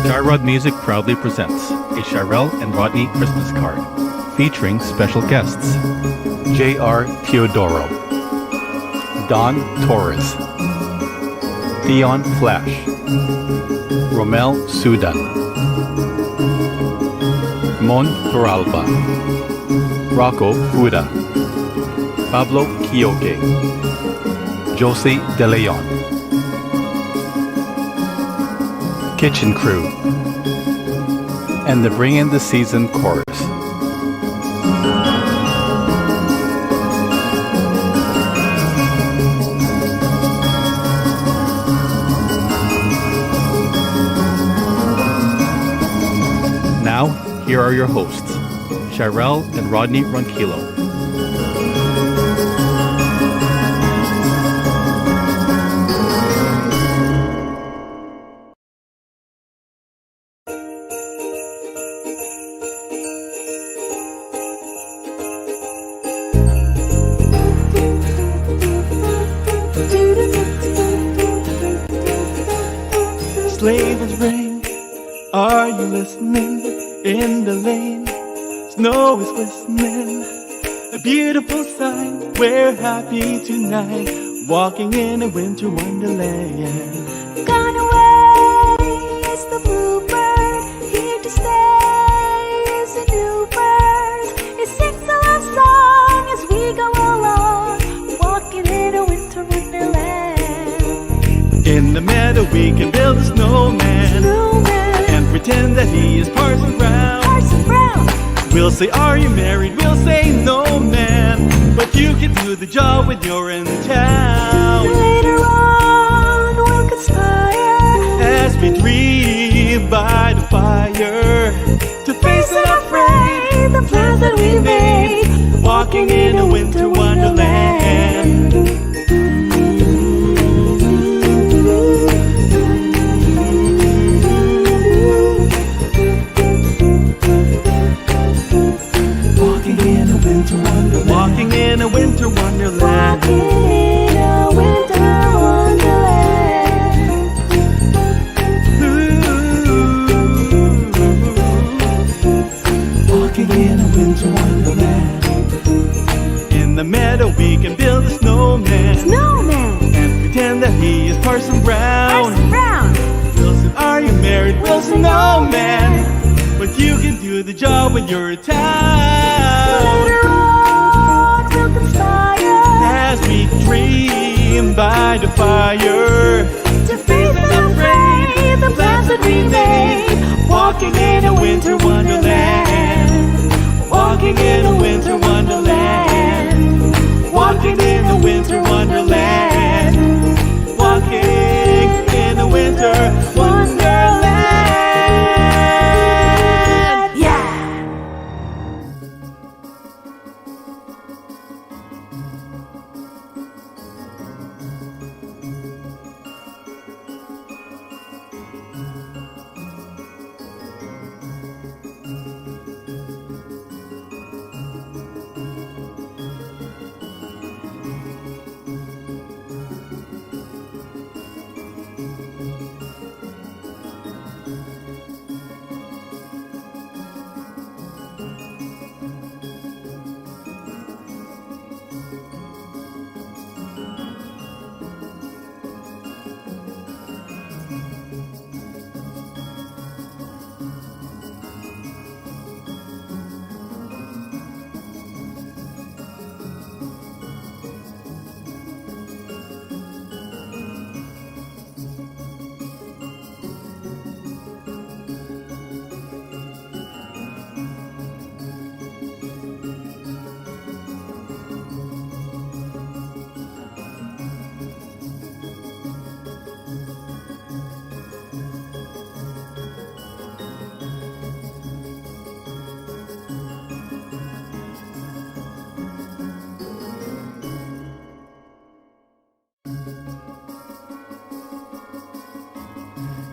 ChyRod Music proudly presents a Chyrell and Rodney Christmas card featuring special guests J.R. Teodoro, Don Torres, Dion Flash, Romel Sudan, Mon Torralba, Rocco Fuda, Pablo Quiogue, Josie De Leon, Kitchen Crew, and the Bring in the Season Chorus. Now, here are your hosts, Chyrell and Rodney Ronquillo. Sleigh bells ring, are you listening? In the lane, snow is glistening, a beautiful sight. We're happy tonight, walking in a winter wonderland. Gone away is the bluebird, here to stay is a new bird. It sings a love song as we go along, walking in a winter wonderland. In the meadow we can build a snowman, and pretend that he is Parson Brown. Parson Brown. We'll say, are you married? We'll say, no, man. But you can do the job when you're in town. Later on we'll conspire as we dream by the fire, to face unafraid the plans that we made, walking in a winter wonderland. Walking in a winter wonderland. Walking in a winter wonderland. Walking in a winter wonderland. In the meadow we can build a snowman, and pretend that he is Parson Brown. Parson Brown. Wilson, are you married? Wilson, no, man. But you can do the job when you're in town. Later on we'll conspire as we dream by the fire, to face unafraid the plans that we made, walking in a winter wonderland. Walking in a winter wonderland. Walking in a winter wonderland. Walking in a winter wonderland. Yeah.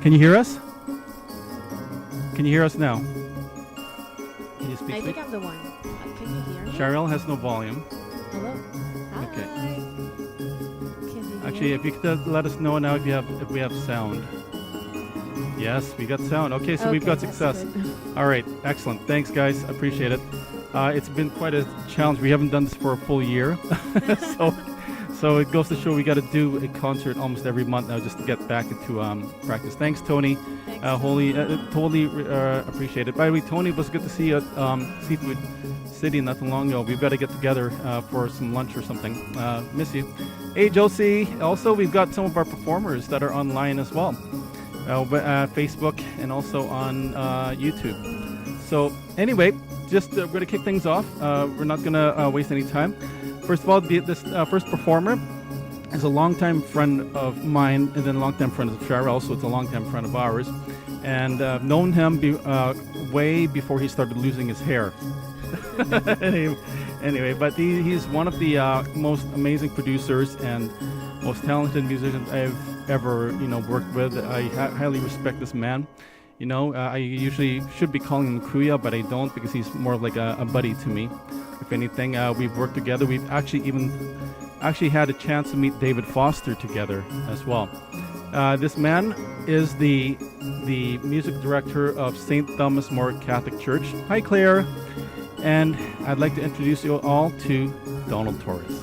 Can you hear us? Can you hear us now? Can you speak? I think I'm the one. Can you hear me? Chyrell has no volume. Hello. Hi. Okay. Can you hear Actually, if you could let us know now if we have sound. Yes, we got sound. Okay, so we've Okay, got that's success. good. All right, excellent. Thanks, guys. Appreciate it. It's been quite a challenge. We haven't done this for a full year, so it goes to show we got to do a concert almost every month now just to get back into practice. Thanks, Tony. Totally appreciate it. By the way, Tony, it was good to see you at Seafood City not too long ago. We've got to get together for some lunch or something. Miss you. Hey, Josie. Also, we've got some of our performers that are online as well. Facebook and also on YouTube. So anyway, just we're going to kick things off. We're not going to waste any time. First of all, this first performer is a longtime friend of mine and then a longtime friend of Chyrell, so it's a longtime friend of ours. And I've known him way before he started losing his hair. Anyway, but he's one of the most amazing producers and most talented musicians I've ever worked with. I highly respect this man. I usually should be calling him Kuya, but I don't because he's more like a buddy to me. If anything, we've worked together. We've actually had a chance to meet David Foster together as well. This man is the music director of St. Thomas More Catholic Church. Hi, Claire. And I'd like to introduce you all to Donald Torres.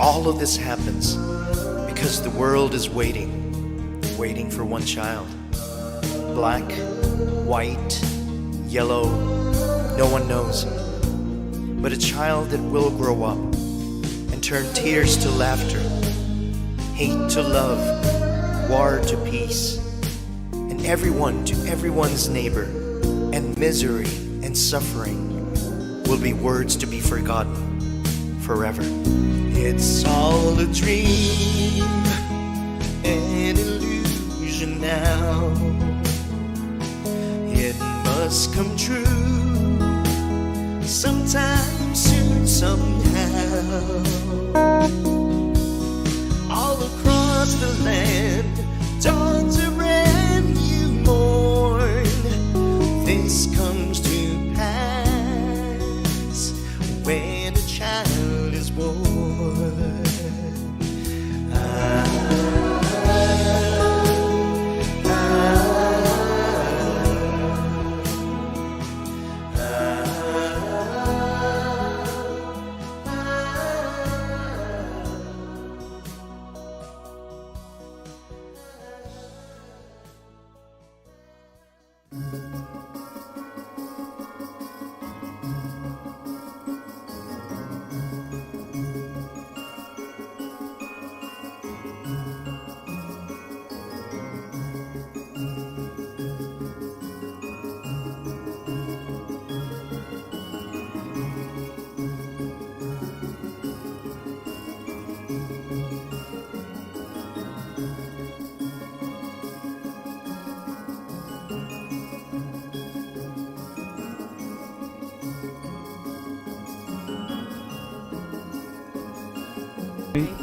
All of this happens because the world is waiting for one child. Black, white, yellow, no one knows. But a child that will grow up and turn tears to laughter, hate to love, war to peace, and everyone to everyone's neighbor, and misery and suffering will be words to be forgotten forever. It's all a dream, an illusion now. It must come true sometime soon, somehow. All across the land dawns a brand new morn. This comes to pass when a child is born.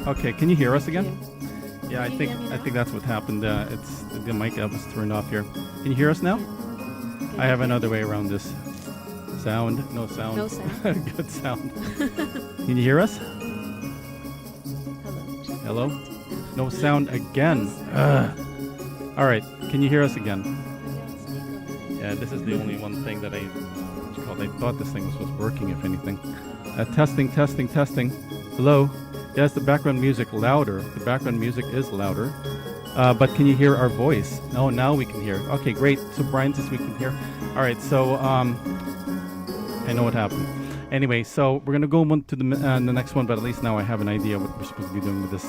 Okay, can you hear us again? Yeah, I Can you think hear me now? that's what happened. It's the mic was turned off here. Can you hear us now? Can I you have hear another me? way around this. Sound, no sound. No sound. Good sound. Can you hear us? Hello. Check. Hello? No sound again. Ugh. All right, can you hear us again? Yeah, this is the only one thing that I thought this thing was working, if anything. Testing, testing, testing. Hello? Yes, the background music louder. The background music is louder. But can you hear our voice? No, now we can hear. Okay, great. So Brian says we can hear. All right, so I know what happened. Anyway, so we're gonna go on to the next one, but at least now I have an idea what we're supposed to be doing with this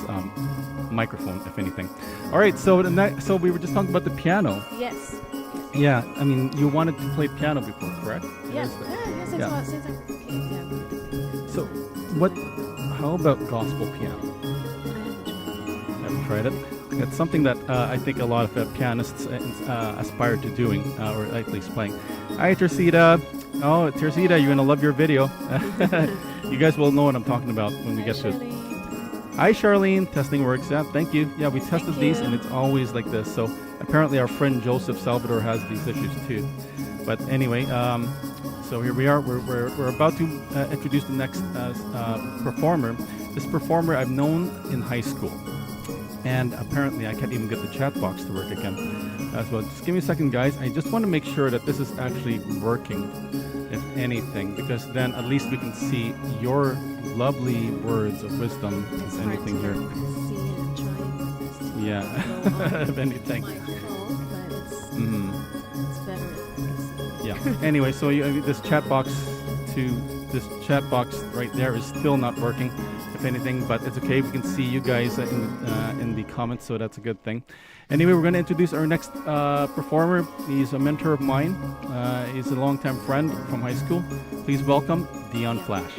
microphone, if anything. All right, so so we were just talking about the piano. Yes. Yeah, I mean, you wanted to play piano before, correct? Yes. Yes. Yeah, since Yeah. since I came, yeah. So, how about gospel piano? I Haven't tried it. It's something that I think a lot of pianists aspire to doing, or at least playing. Hi, Tersita. Oh, Tersita, you're gonna love your video. You guys will know what I'm talking about when we get to it. Hi, Charlene. Testing works. Yeah, thank you. Yeah, we tested these, and it's always like this. So apparently, our friend Joseph Salvador has these issues too. But anyway, so here we are. We're about to introduce the next performer. This performer I've known in high school, and apparently I can't even get the chat box to work again. So just give me a second, guys. I just want to make sure that this is actually working, if anything, because then at least we can see your lovely words of wisdom, It's if hard anything to here. see and I'm trying my best to Yeah, go on if anything. my phone, but Mhm. it's better if Yeah. Anyway, so this chat box right there is still not working, if anything, but it's okay. We can see you guys in the comments, so that's a good thing. Anyway, we're going to introduce our next performer. He's a mentor of mine. He's a longtime friend from high school. Please welcome Dion Flash.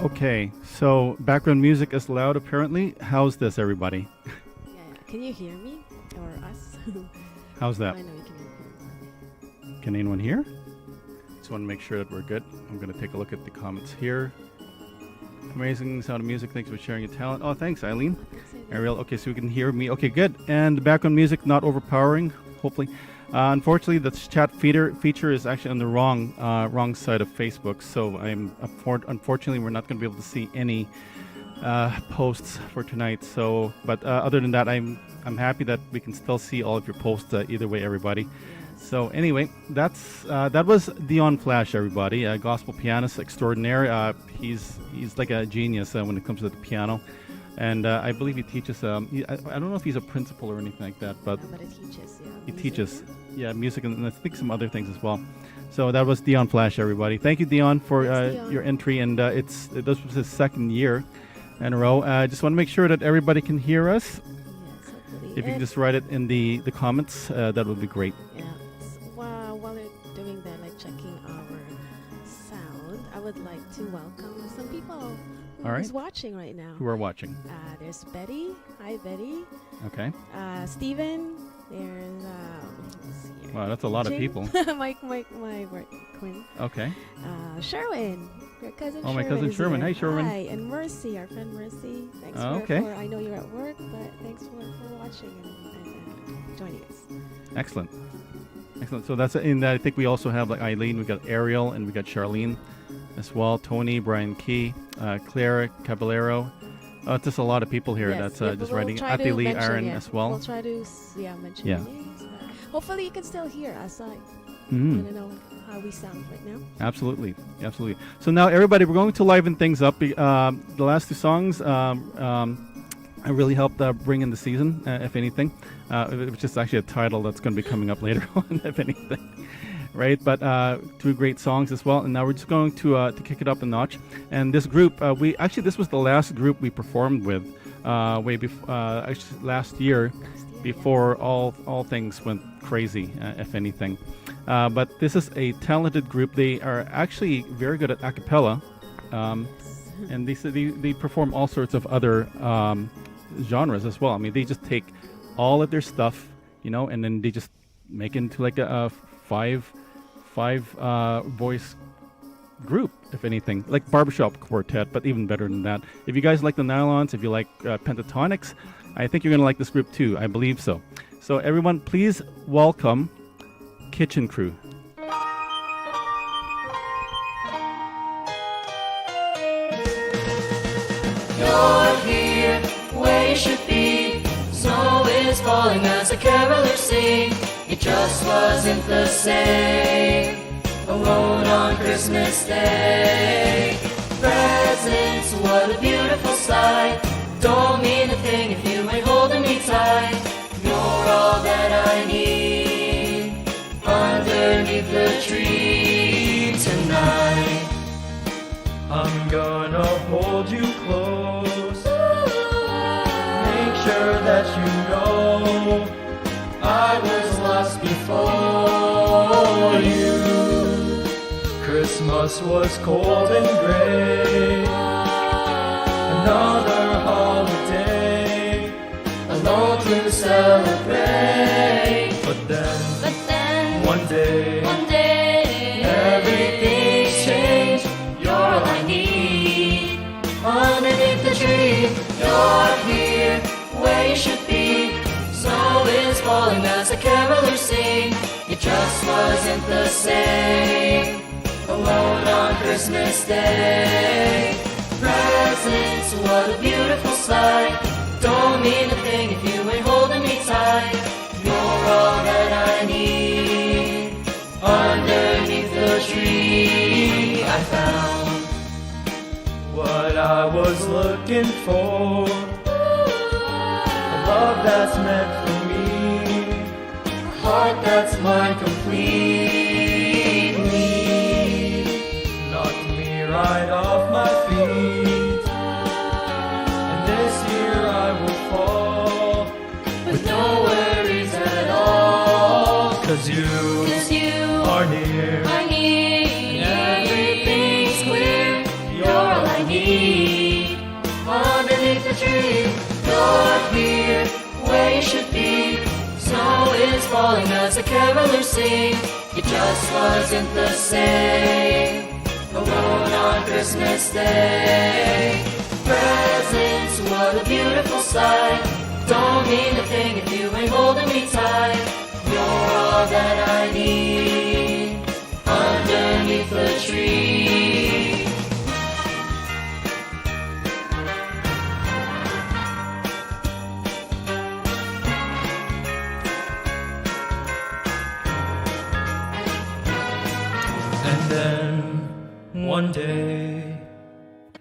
Okay, so background music is loud apparently. How's this, everybody? Yeah. Can you hear me or us? How's that? I know you can hear me. Can anyone hear? Just want to make sure that we're good. I'm going to take a look at the comments here. Amazing sound of music. Thanks for sharing your talent. Oh, thanks, Eileen. Ariel. Okay, so you can hear me. Okay, good. And the background music not overpowering, hopefully. Unfortunately, the chat feature is actually on the wrong side of Facebook. So unfortunately, we're not going to be able to see any posts for tonight. So, but other than that, I'm happy that we can still see all of your posts either way, everybody. So anyway, that was Dion Flash, everybody, a gospel pianist extraordinaire. He's like a genius when it comes to the piano, and I believe he teaches. I don't know if he's a principal or anything like that, but But it teaches, yeah. he music. teaches, music and I think some other things as well. So that was Dion Flash, everybody. Thank you, Dion, for Thanks, Dion. your entry, and this was his second year in a row. I just want to make sure that everybody can hear us. Yes, hopefully. If you can And- just write it in the comments, that would be great. Yeah. While they're doing that, like checking our sound, I would like to welcome some people All right. who's watching right now. Who are watching? There's Betty. Hi, Betty. Okay. Steven. There's let's see here. Wow, that's a lot of Jane. people. my work queen. Okay. Sherwin, your cousin. Oh, my Sherwin cousin is Sherwin. here. Hi, Sherwin. Hi, and Mercy, our friend Mercy. Thanks Okay. for I know you're at work, but thanks for watching and joining us. Excellent. Excellent. So that's in that. I think we also have like Eileen, we got Ariel, and we got Charlene as well. Tony, Brian Key, Claire Caballero. Just a lot of people here. Yes, that's yeah, but just we'll writing. try to Ateli mention, Aaron yeah. as well. We'll try to mention Yeah. the names. But hopefully you can still hear us. I Mhm. want to know how we sound right now. Absolutely, absolutely. So now, everybody, we're going to liven things up. The last two songs I really helped bring in the season, if anything, which is actually a title that's going to be coming up later on, if anything. Right, but two great songs as well, and now we're just going to kick it up a notch. And this group, this was the last group we performed with, way before, actually last year, before all things went crazy, if anything. But this is a talented group. They are actually very good at a cappella, and they perform all sorts of other genres as well. I mean, they just take all of their stuff, and then they just make it into like a five voice group, if anything, like barbershop quartet, but even better than that. If you guys like the nylons, if you like pentatonics, I think you're gonna like this group too. I believe so. So everyone, please welcome Kitchen Crew. You're here where you should be. Snow is falling as the carolers sing. It just wasn't the same alone on Christmas Day. Presents, what a beautiful sight. Don't mean a thing if you ain't holding me tight. You're all that I need underneath the tree tonight. I'm gonna hold you close. Make sure that you know I was lost before you. Christmas was cold and gray. Another holiday Alone to celebrate. But then One day, everything's changed. You're all I need underneath the tree. You're here where you should be. Snow is falling as the carolers sing. It just wasn't the same alone on Christmas Day. Presents, what a beautiful sight. Don't mean a thing if you ain't holding me tight. You're all that I need underneath the tree. I found what I was looking for. A love that's meant for me. a heart that's mine completely. Knocked me right off my feet. And this year I will fall. With no worries at all. 'Cause you You are near. I need everything's clear. You're all I need. Underneath the tree, you're here where you should be. Snow is falling as the carolers sing. It just wasn't the same alone on Christmas Day. Presents, what a beautiful sight. Don't mean a thing if you ain't holding me tight. You're all that I need underneath the tree. And then one day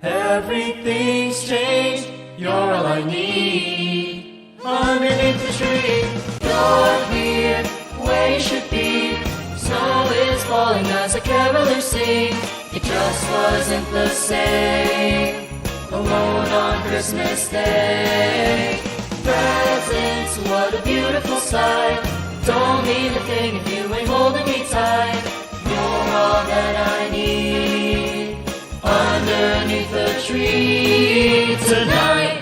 everything's changed. You're all I need Underneath the tree, you're here where you should be. Snow is falling as the carolers sing. It just wasn't the same alone on Christmas Day. Presents, what a beautiful sight. Don't mean a thing if you ain't holding me tight. You're all that I need underneath the tree tonight.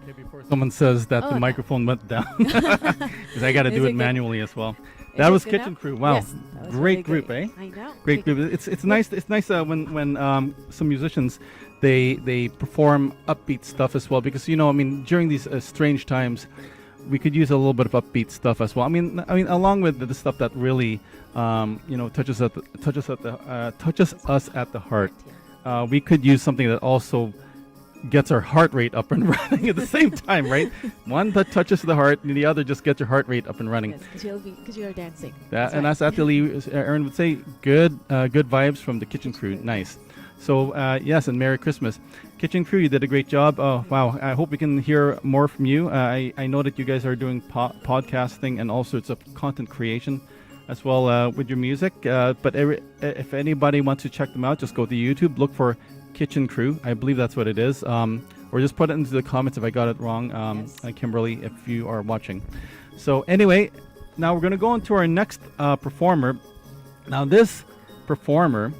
Okay, before someone says that the no. microphone went down, because I got to Is do it it good? manually as well. Is That it was good Kitchen now? Crew. Wow, Yes, that was great really group, great. eh? I know. Great group. It's nice. It's nice when some musicians they perform upbeat stuff as well, because I mean during these strange times we could use a little bit of upbeat stuff as well. I mean along with the stuff that really touches us at the heart. We could use something that also gets our heart rate up and running at the same time, right? One that touches the heart, and the other just gets your heart rate up and running. Yes, because you're dancing. And right. as actually Aaron would say, good vibes from the Kitchen Crew. Nice. So yes, and Merry Christmas, Kitchen Crew. You did a great job. Oh wow! I hope we can hear more from you. I know that you guys are doing podcasting and all sorts of content creation as well with your music. But if anybody wants to check them out, just go to YouTube, look for Kitchen Crew. I believe that's what it is. Or just put it into the comments if I got it wrong, Yes. Kimberly, if you are watching. So anyway, now we're going to go on to our next performer. Now this performer,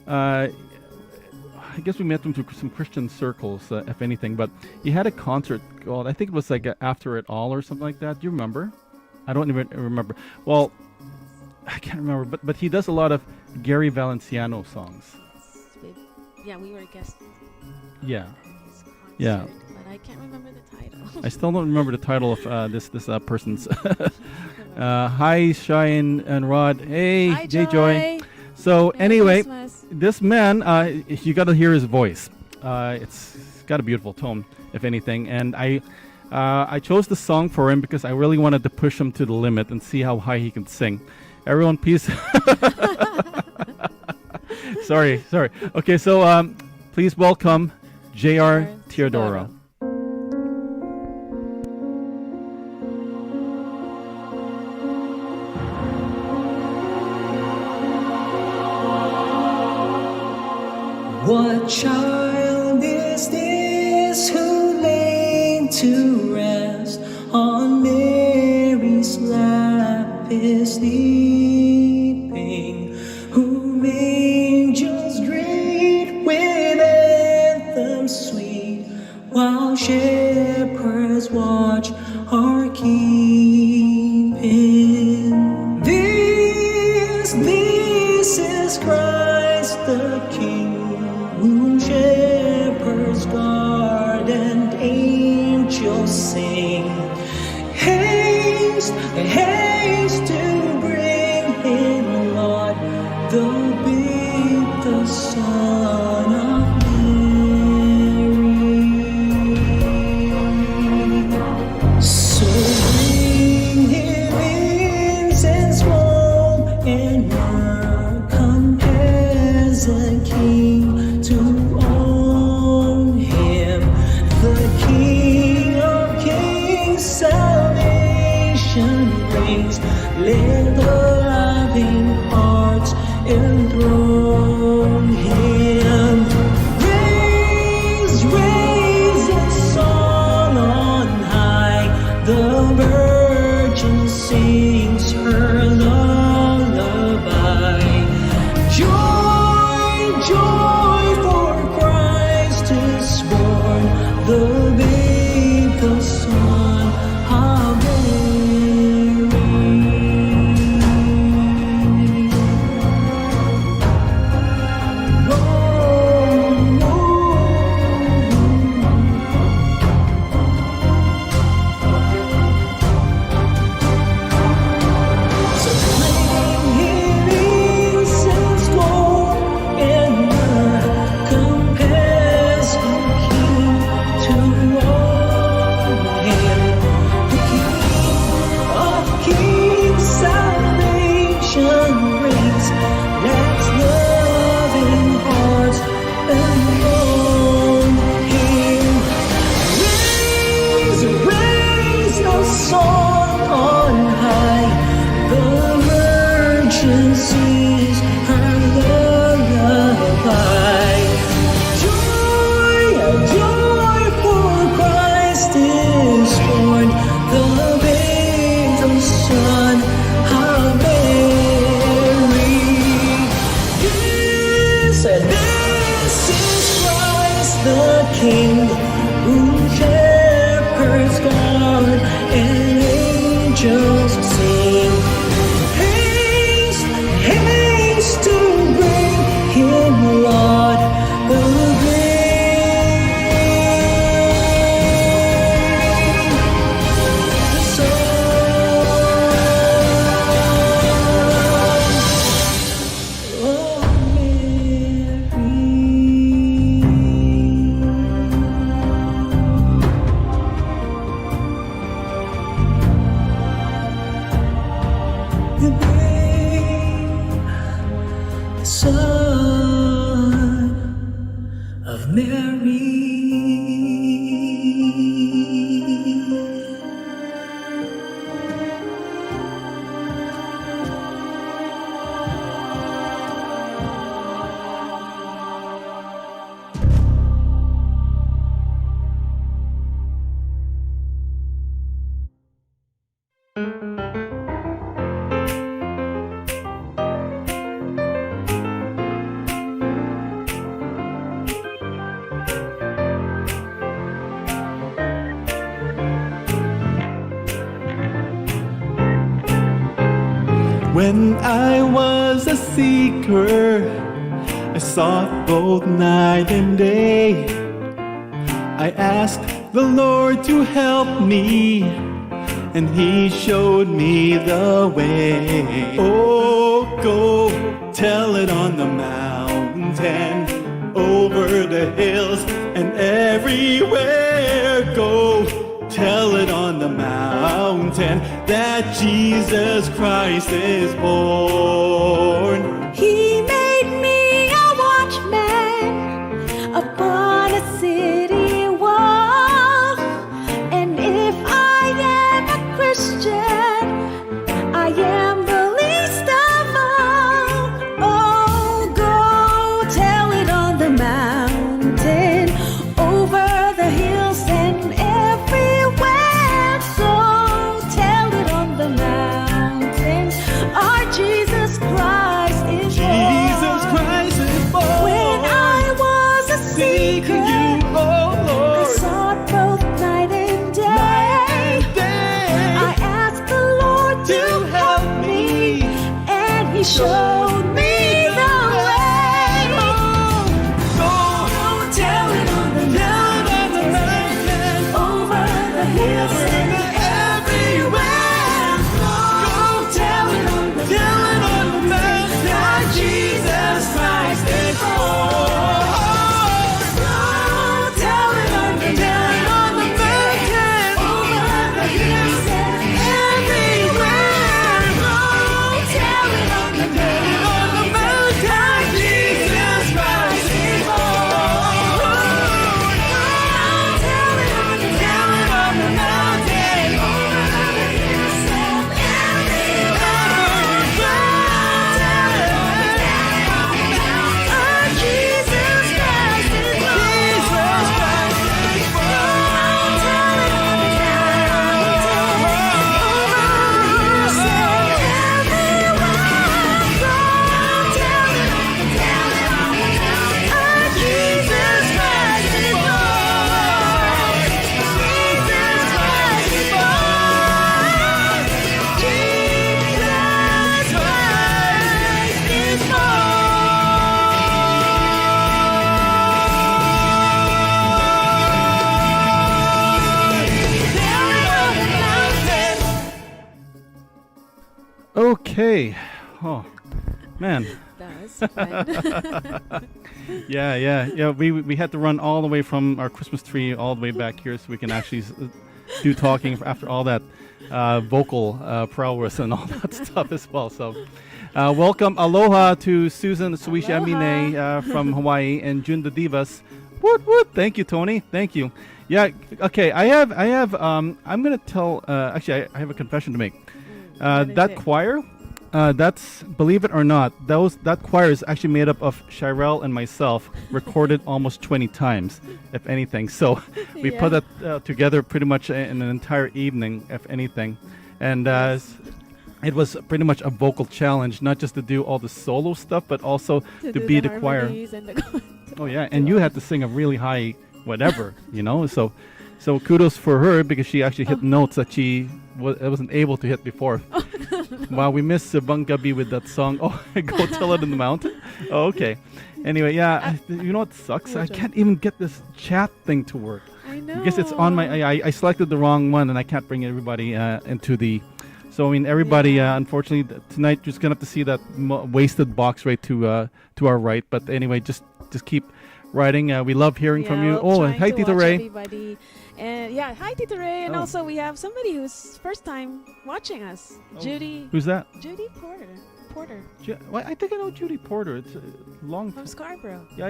I guess we met him through some Christian circles, if anything, but he had a concert called, I think it was like After It All or something like that. Do you remember? I don't even remember. Well, I can't remember, but he does a lot of Gary Valenciano songs. Yeah, we were guests. Yeah. at his concert, Yeah. But I can't remember the title. I still don't remember the title of this person's. Hi, Chyrell and Rod. Hey, Hi, Joy. So Merry anyway, Christmas. this man, you got to hear his voice. It's got a beautiful tone, if anything. And I chose the song for him because I really wanted to push him to the limit and see how high he can sing. Everyone, please. sorry. Okay, so please welcome J.R. Teodoro. What child is this who lay to rest on Mary's lap is sleeping, whom angels greet with anthems sweet, while shepherds watch are keeping? This is Christ the King, whom shepherds guard and angels sing. Haste, haste to bring him, Lord, the babe, the Son of Mary. So bring him incense, gold, and myrrh, come as a king to own him, the King of Kings. Salvation brings When I was a seeker, I sought both night and day. I asked the Lord to help me, and He showed me the way. Oh, go tell it on the mountain, over the hills and everywhere. Go tell it on the mountain that Jesus Christ is born. He made me a watchman upon a city wall. And if I am a Christian, I am the least of all. Oh, go tell it on the mountain, over the hills and everywhere. So tell it on the mountain, our Jesus Christ is born. Jesus Christ is born. When I was a seeker, you, oh I Lord, sought both night and day. I asked the Lord to help me, and He showed me the way. Go tell it on the mountain, over the hills and everywhere. Go tell it on the mountain, that Jesus Christ is born. Go tell it on the mountain, over the hills and everywhere. Go tell it on the mountain, that Jesus Christ is born. Go tell it on the mountain, over the hills and everywhere. Go tell it on the mountain, Jesus Christ is born. Jesus Christ is born. Tell it on the Okay. Oh, man. That was fun. Yeah. We had to run all the way from our Christmas tree all the way back here so we can actually do talking after all that vocal prowess and all that stuff as well. So, welcome, aloha to Susan Suishi Amine from Hawaii and Jun the Divas. Woot woot! Thank you, Tony. Thank you. Yeah. Okay. I have. I'm gonna tell. Actually, I have a confession to make. What is That it? choir, that's, believe it or not, that choir is actually made up of Chyrell and myself, recorded almost 20 times, if anything. So we put that together pretty much in an entire evening, if anything. And it was pretty much a vocal challenge, not just to do all the solo stuff, but also to do be the choir. harmonies and the Oh yeah, and you had to sing a really high whatever, So kudos for her because she actually hit notes that she wasn't able to hit before. Wow, we missed Bangabi with that song. Oh, go tell it in the mountain. Oh, okay. Anyway, yeah, you know what sucks? I can't even get this chat thing to work. I know. I guess it's on my. I selected the wrong one, and I can't bring everybody into the. So I mean, everybody. Unfortunately, tonight you're just gonna have to see that wasted box right to our right. But anyway, just keep writing. We love hearing from you. Oh, and hi, Tito Ray. Everybody. And yeah, hi Tito Ray. And Oh. also we have somebody who's first time watching us. Judy. Who's that? Judy Porter Well, I think I know Judy Porter. It's a long from time. Scarborough. Yeah.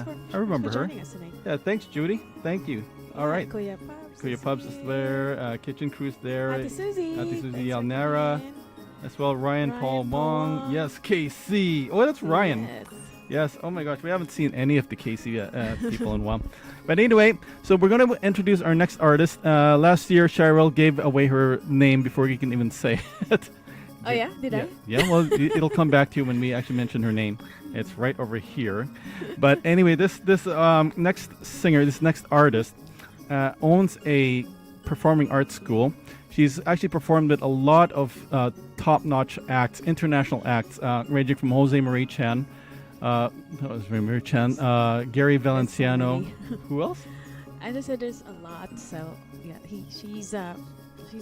Thanks I remember for her. joining us tonight. Yeah, thanks, Judy. Thank you. All right. Kuya Pubs. Kuya Pubs is there. Kitchen Crew's there. Auntie Susie. Auntie Susie Thanks for Yalnara. coming in. As well, Ryan Paul Ryan Paul Wong. Wong. Yes, KC. Oh, that's Ryan. Yes. Yes. Oh my gosh, we haven't seen any of the Casey people in a while. But anyway, so we're going to introduce our next artist. Last year, Chyrell gave away her name before you can even say it. Oh yeah, did I? Yeah, well, it'll come back to you when we actually mention her name. It's right over here. But anyway, this next singer, this next artist, owns a performing arts school. She's actually performed with a lot of top-notch acts, international acts, ranging from Jose Marie Chan, Gary Valenciano. Who else? I just said there's a lot. So yeah, she's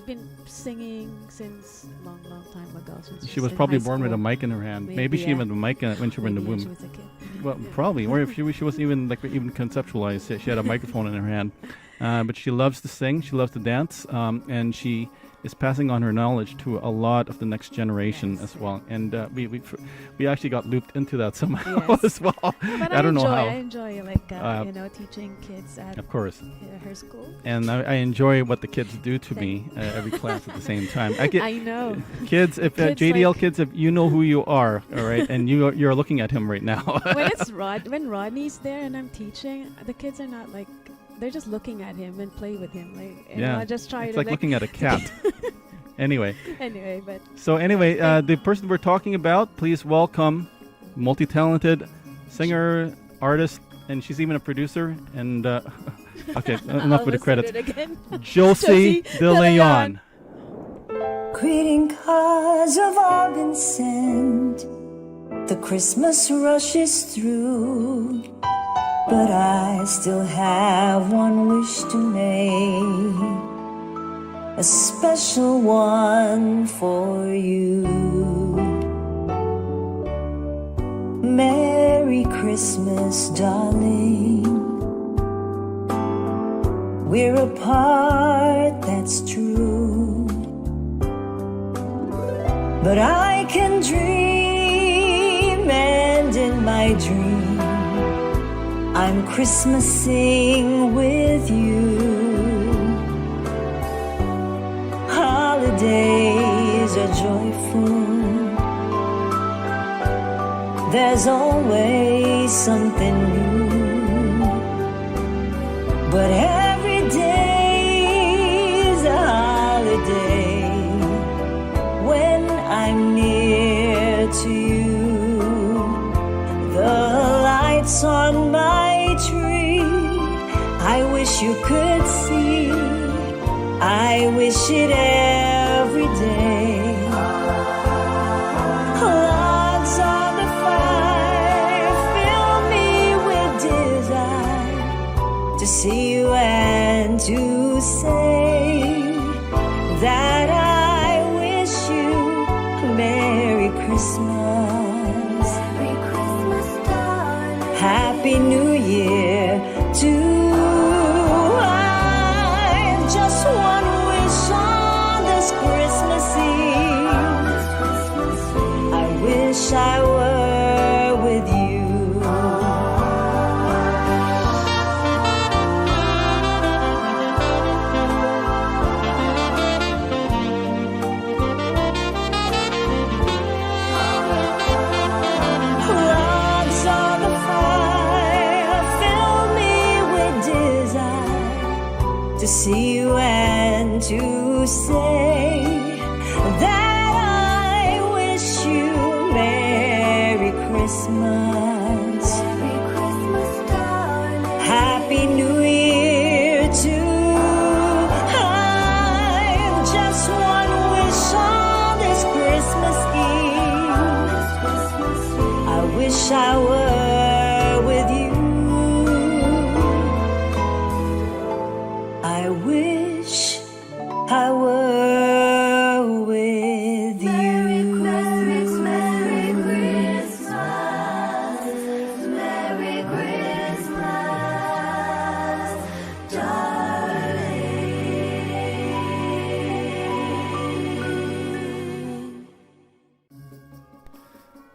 been singing since long time ago. Since She was in probably high born with a school. mic in her hand. Maybe she yeah. even had a mic when she was in the Maybe when womb. she was a kid. Well, probably. Or if she wasn't even even conceptualized, she had a microphone in her hand. But she loves to sing. She loves to dance, and she is passing on her knowledge to a lot of the next generation as well. And we actually got looped into that somehow Yes. as well. But I don't know how. I enjoy teaching kids at Of course. her school. And I enjoy what the kids do to me every class at the same time. I know. Kids, if Kids JDL like- kids, if you know who you are, all right, and you're looking at him right now. When Rodney's there and I'm teaching, the kids are not like, they're just looking at him and play with him. Like, you know, I just try it's to like looking at a cat. Anyway, but the person we're talking about, please welcome multi-talented singer, artist, and she's even a producer. And okay, enough with the credits. Josie De Leon. Greeting cards have all been sent. The Christmas rush is through, but I still have one wish to make, a special one for you. Merry Christmas, darling. We're apart, that's true, but I can dream, and in my dream I'm Christmasing with you. Holidays are joyful. There's always something new, but every day is a holiday when I'm near to you. The lights on my tree, I wish you could see. I wish it every day. Logs on the fire fill me with desire to see you and to say that I wish you Merry Christmas. Merry Christmas, darling. Happy New Year to just one wish on this Christmas Eve. I wish I were with you. Logs on the fire fill me with desire to see you and to say that I wish you Merry Christmas. Merry Christmas, darling. Happy New Year too. I've just one wish on this Christmas Eve. I wish I were with you. I wish I were with Merry you. Christmas, Merry Christmas, Merry Christmas, darling.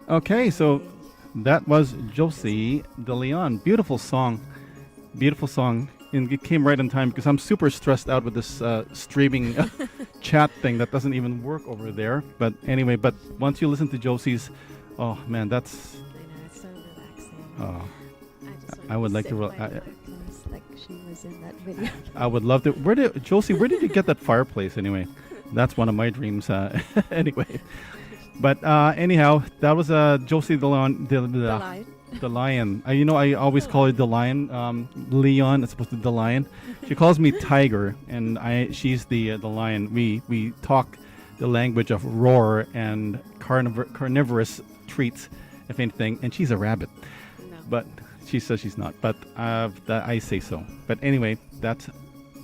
Okay, so that was Josie De Leon. Beautiful song. Beautiful song. And it came right in time because I'm super stressed out with this streaming chat thing that doesn't even work over there. But anyway, once you listen to Josie's, oh man, that's I know, it's so relaxing. Oh, just I would like sit to by the fireplace like she was in that video. I would love to. Josie? Where did you get that fireplace anyway? That's one of my dreams. Anyway, but anyhow, that was Josie De Leon. The lion. The lion. I always call her the lion. Leon. It's supposed to be the lion. She calls me Tiger, and she's the lion. We talk the language of roar and carnivorous treats, if anything. And she's a rabbit, No. but she says she's not. But I say so. But anyway, that's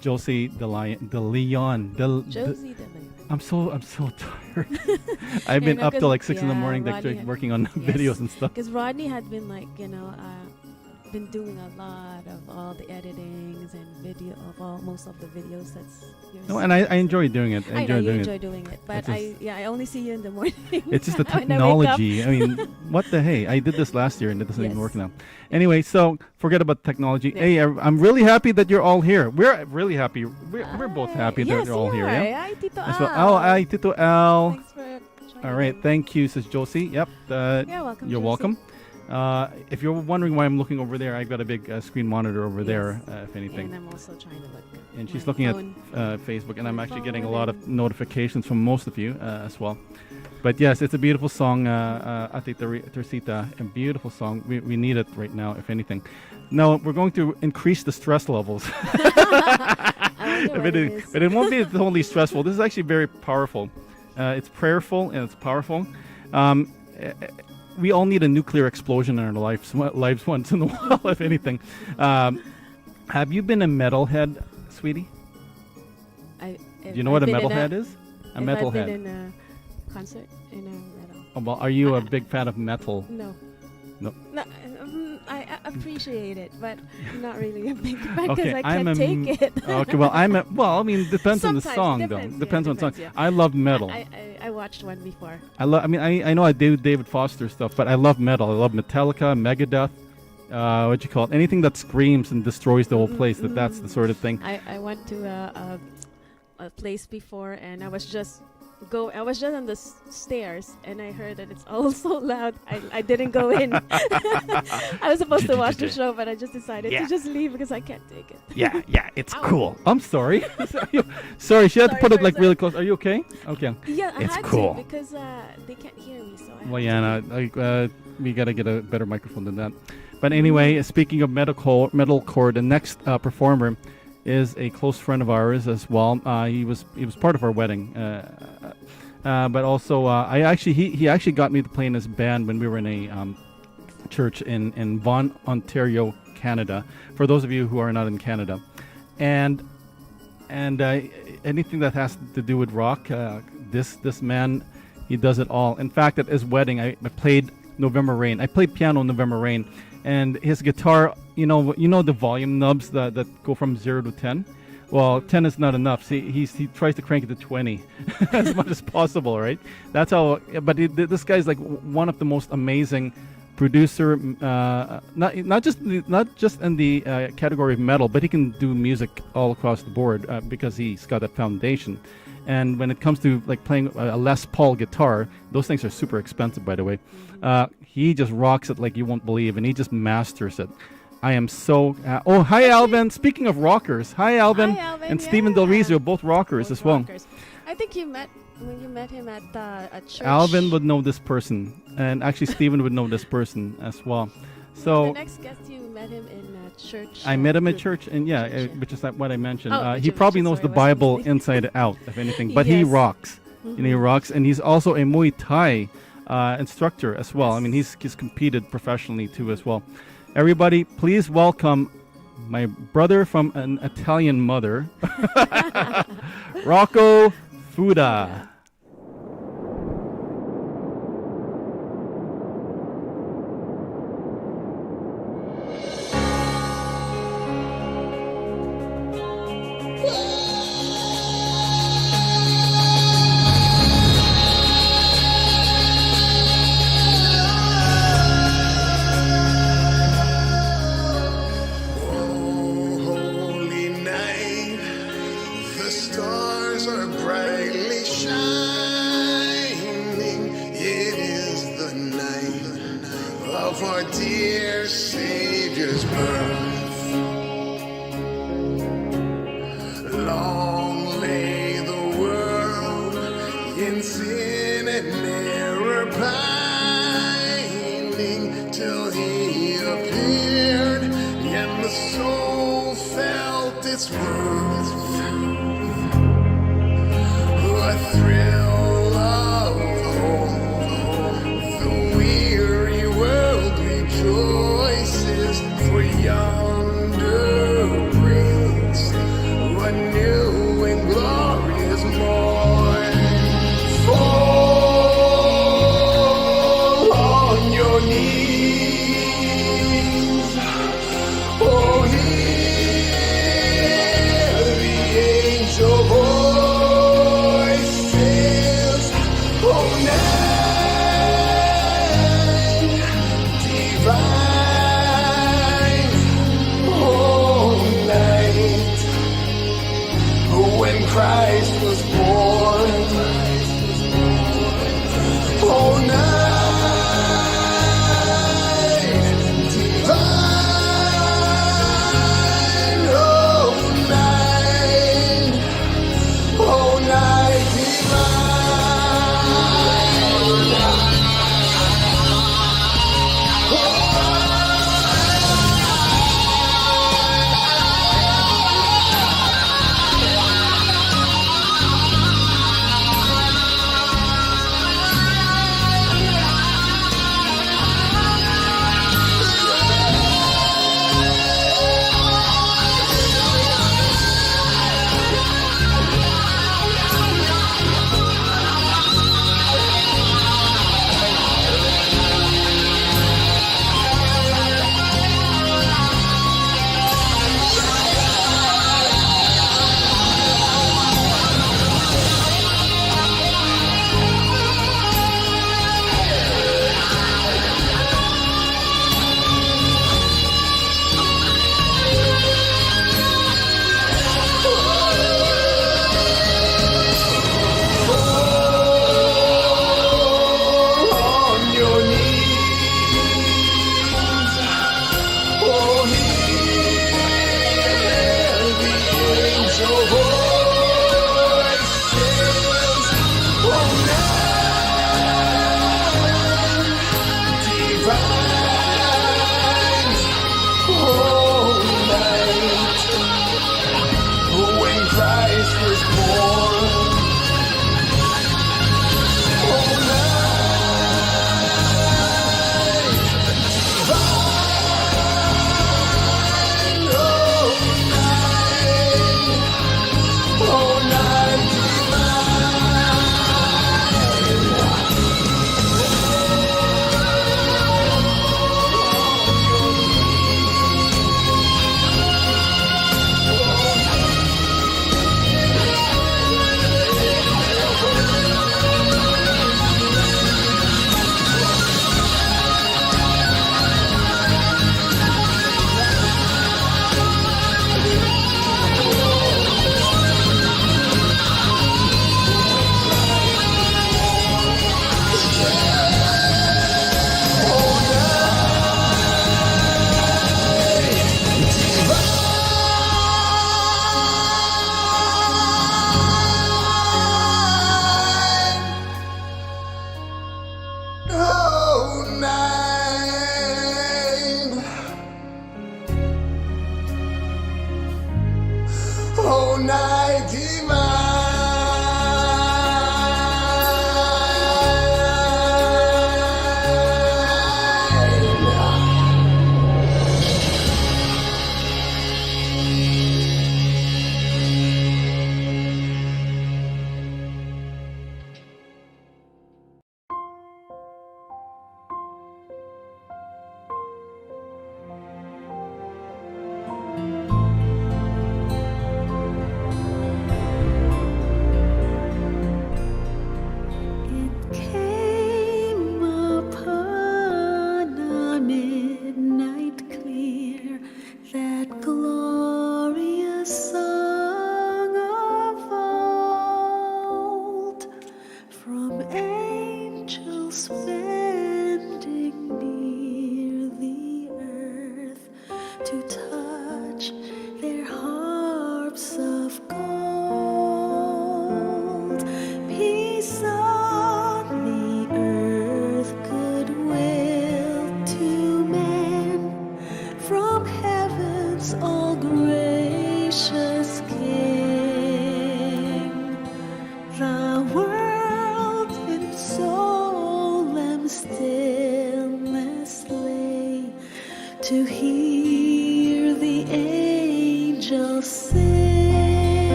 Josie the lion. The Leon. Josie De Leon. I'm so tired. I've been up till like 6 in the morning, working on videos and stuff. Because Rodney had been been doing a lot of all the editings and video of most of the videos. That's yours. No, and I enjoy doing it. I know you enjoy doing it, but I only see you in the morning. It's just the when I wake up. technology. I mean, what the hey? I did this last year and it doesn't even work now. Anyway, so forget about technology. Yeah. Hey, I'm really happy that you're all here. We're really happy. We're both happy that you're all here. Yeah. Hi, Tito As well. Al. Hi, Tito Al. Thanks for joining. All right, thank you, says Josie. Yep. You're welcome. You're Josie. welcome. If you're wondering why I'm looking over there, I've got a big screen monitor over there, if anything. And I'm also trying to look. And she's my looking phone. at Facebook, and I'm My actually getting a phone lot of and- notifications from most of you as well. But yes, it's a beautiful song, Ate Tersita, a beautiful song. We need it right now, if anything. Now, we're going to increase the stress levels. I wonder what it is. But it won't be totally stressful. This is actually very powerful. It's prayerful, and it's powerful. We all need a nuclear explosion in our lives once in a while, if anything. Have you been a metalhead, sweetie? Do you know what a metalhead is? A metalhead. I've been in a concert in a metal. Oh, well, are you a big fan of metal? No. No. No, I appreciate it, but not really a big fan because Okay, I I'm can't take it. Okay, well, I mean, depends on the Sometimes, song, depends, though. yeah, Depends on the song. depends, yeah. I love metal. I watched one before. I know I do David Foster stuff, but I love metal. I love Metallica, Megadeth. What you call it? Anything that screams and destroys the whole place. That's the sort of thing. I went to a place before, and I was just on the stairs, and I heard that it's all so loud. I didn't go in. I was supposed to watch the show, but I just decided to just leave because I can't take it. Yeah, it's cool. I'm sorry. Sorry, she had to Sorry, put it sorry, like sorry. really close. Are you okay? Okay. Yeah, I It's had cool. to because they can't hear me. So I Well, had yeah, we gotta get a better microphone than that. But anyway, speaking of metalcore, the next performer is a close friend of ours as well. He was part of our wedding, but also he actually got me to play in his band when we were in a church in Vaughan, Ontario, Canada. For those of you who are not in Canada, and anything that has to do with rock, this man, he does it all. In fact, at his wedding, I played November Rain. I played piano in November Rain, and his guitar, you know the volume knobs that go from 0 to 10. Well, 10 is not enough. See, he tries to crank it to 20 as much as possible, right? That's how. But this guy's like one of the most amazing producer, not just in the category of metal, but he can do music all across the board because he's got that foundation. And when it comes to like playing a Les Paul guitar, those things are super expensive, by the way. He just rocks it like you won't believe, and he just masters it. I am so. Hi, Alvin. Speaking of rockers, hi, Alvin. Hi, Alvin, And Stephen Del Rizzo, both rockers Both as well. rockers. I think when you met him at a church. Alvin would know this person, and actually Stephen would know this person as well. So the next guest, you met him in church. I met him at group. church, and yeah, Church, yeah. which is what I mentioned. Oh, He which probably is knows why the I was Bible listening. inside out, if anything. But he Yes. rocks, and he rocks, and he's also a Muay Thai instructor as well. I mean, he's competed professionally too as well. Everybody, please welcome my brother from an Italian mother, Rocco Fuda. Holy night, the stars are brightly shining. It is the night of our dear Savior's birth. Long lay the world in sin and error pining till he appeared, and the soul felt its worth. A thrill of hope, the weary world rejoices, for yonder brings a new and glorious morn. Fall on your knees, oh, hear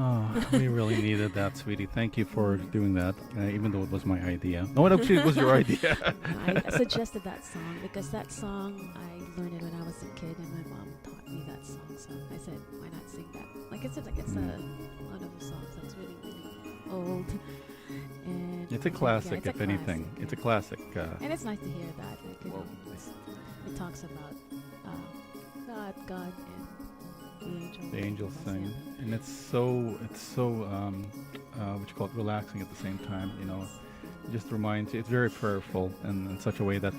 Oh, we really needed that, sweetie. Thank you for doing that, even though it was my idea. No, it actually was your idea. I suggested that song because that song, I learned it when I was a kid and my mom taught me that song. So I said, why not sing that? Like it's one of the songs that's really, really old. And It's a classic, yeah, it's if a anything. classic, It's a yeah. classic. And it's nice to hear that. Like, Well, it talks about God, and the angels sing, and it's so what you call it, relaxing at the same time. You know, it just reminds you. It's very prayerful, and in such a way that,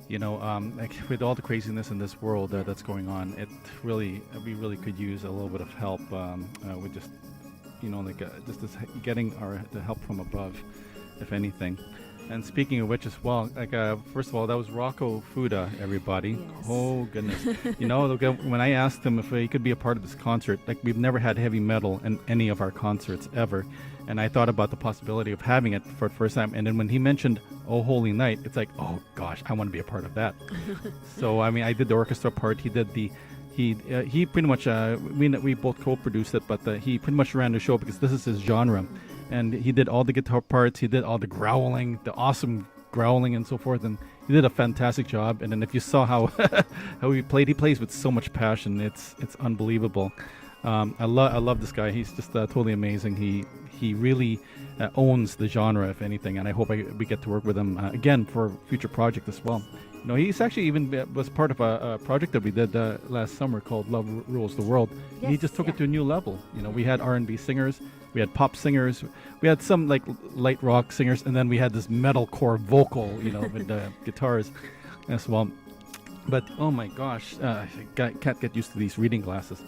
you know, like with all the craziness in this world that's going on, we really could use a little bit of help with just, you know, like just this getting the help from above, if anything. And speaking of which as well, like first of all, that was Rocco Fuda, everybody. Yes. Oh goodness. You know, when I asked him if he could be a part of this concert, like we've never had heavy metal in any of our concerts ever. And I thought about the possibility of having it for the first time. And then when he mentioned Oh Holy Night, it's like, oh gosh, I want to be a part of that. So I mean, I did the orchestra part. He did he pretty much we both co-produced it, but he pretty much ran the show because this is his genre. And he did all the guitar parts, he did all the growling, the awesome growling and so forth, and he did a fantastic job. And then if you saw how how he plays with so much passion. It's unbelievable. I love this guy. He's just totally amazing. He really owns the genre, if anything, and I hope we get to work with him again for a future project as well. You know, he's actually even was part of a project that we did last summer called Love Rules the World. And he just took it to a new level. You know, we had R&B singers, we had pop singers, we had some like light rock singers, and then we had this metalcore vocal, you know, with guitars as well. But oh my gosh, I can't get used to these reading glasses.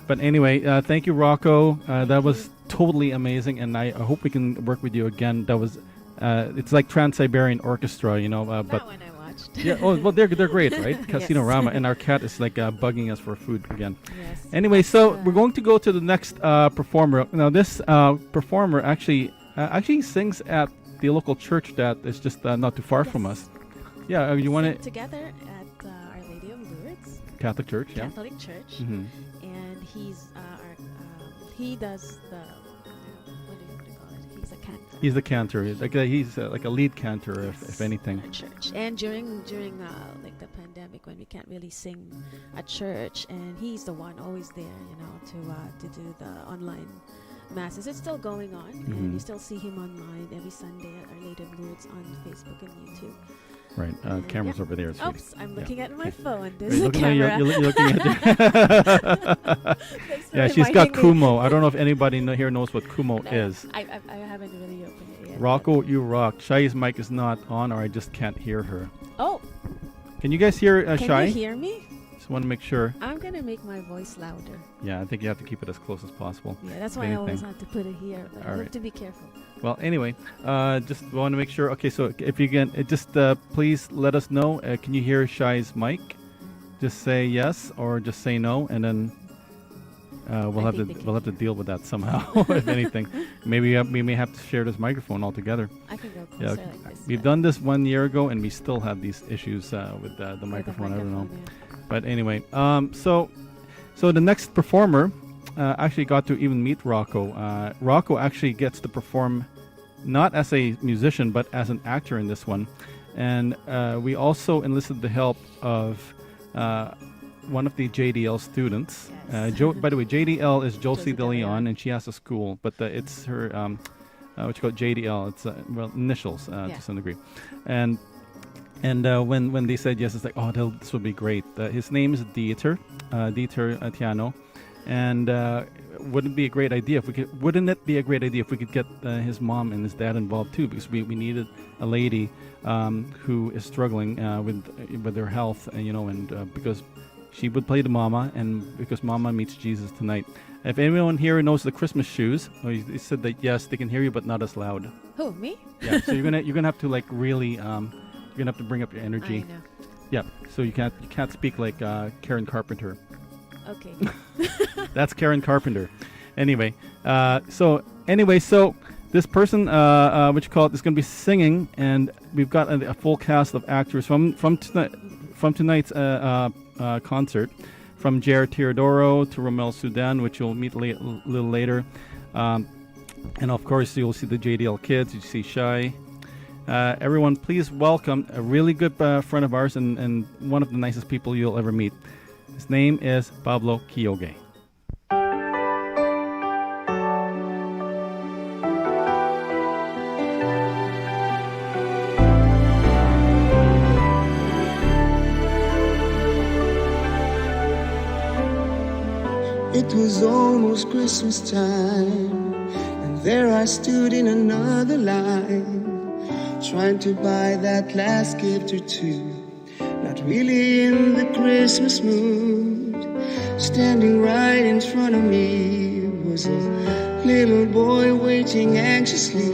But anyway, thank you, Rocco. That was totally amazing, and I hope we can work with you again. That was, it's like Trans-Siberian Orchestra, you know. But that one I watched. yeah, oh well, they're great, right? Casino Yes. Rama, and our cat is like bugging us for food again. Yes. Anyway, so we're going to go to the next performer. Now, this performer actually sings at the local church that is just not too far from us. Yeah, you want to together at Our Lady of Lourdes Catholic Church? Yeah. Catholic Church, Mm-hmm. and he does the what do you call it? He's a cantor. He's the cantor. He's like a lead cantor, if anything. At church, and during like the pandemic when we can't really sing at church, and he's the one always there, you know, to do the online masses. It's still going on, and you still see him online every Sunday at Our Lady of Lourdes on Facebook and YouTube. Right. Camera's over there. Sweetie. Oops, I'm looking at my phone. You're There's a looking at camera. you're looking at Thanks for yeah, she's got reminding me. Kumo. I don't know if anybody here knows what Kumo No, is. I haven't really opened it yet. Rocco, you rock. Shai's mic is not on, or I just can't hear her. Oh, Can you guys hear can Shai? you hear me? Just want to make sure. I'm gonna make my voice louder. Yeah, I think you have to keep it as close as possible. Yeah, that's If why I always anything. have to put it here. But I All have right. to be careful. Well, anyway, just want to make sure. Okay, so if you can, just please let us know. Can you hear Shai's mic? Just say yes or just say no, and then we'll I have to think they we'll have to deal with that somehow. If anything, maybe we may have to share this microphone altogether. I can go Yeah, closer like this. we've done this 1 year ago, and we still have these issues with the microphone. I don't know. But anyway, so the next performer actually got to even meet Rocco. Rocco actually gets to perform not as a musician, but as an actor in this one. And we also enlisted the help of one of the JDL students. Yes. By the way, JDL is Josie Josie De De Leon, Leon. and she has a school, but it's her, what you call JDL. It's initials to some degree. And when they said yes, it's like, oh, this would be great. His name is Dieter Teano, and wouldn't it be a great idea if we could get his mom and his dad involved too, because we needed a lady who is struggling with her health, and because she would play the mama, and because Mama meets Jesus tonight. If anyone here knows the Christmas shoes, he said that yes, they can hear you, but not as loud. Who, me? Yeah, so you're gonna have to like really you're gonna have to bring up your energy. I know. Yeah, so you can't speak like Karen Carpenter. Okay. That's Karen Carpenter. Anyway, so this person, what you call it, is going to be singing, and we've got a full cast of actors from tonight's concert, from Teodoro to Romel Sudan, which you'll meet a little later. And of course, you'll see the JDL kids. You see Shy. Everyone, please welcome a really good friend of ours and one of the nicest people you'll ever meet. His name is Pablo Kyoge. It was almost Christmas time, and there I stood in another line, trying to buy that last gift or two, not really in the Christmas mood. Standing right in front of me was a little boy waiting anxiously,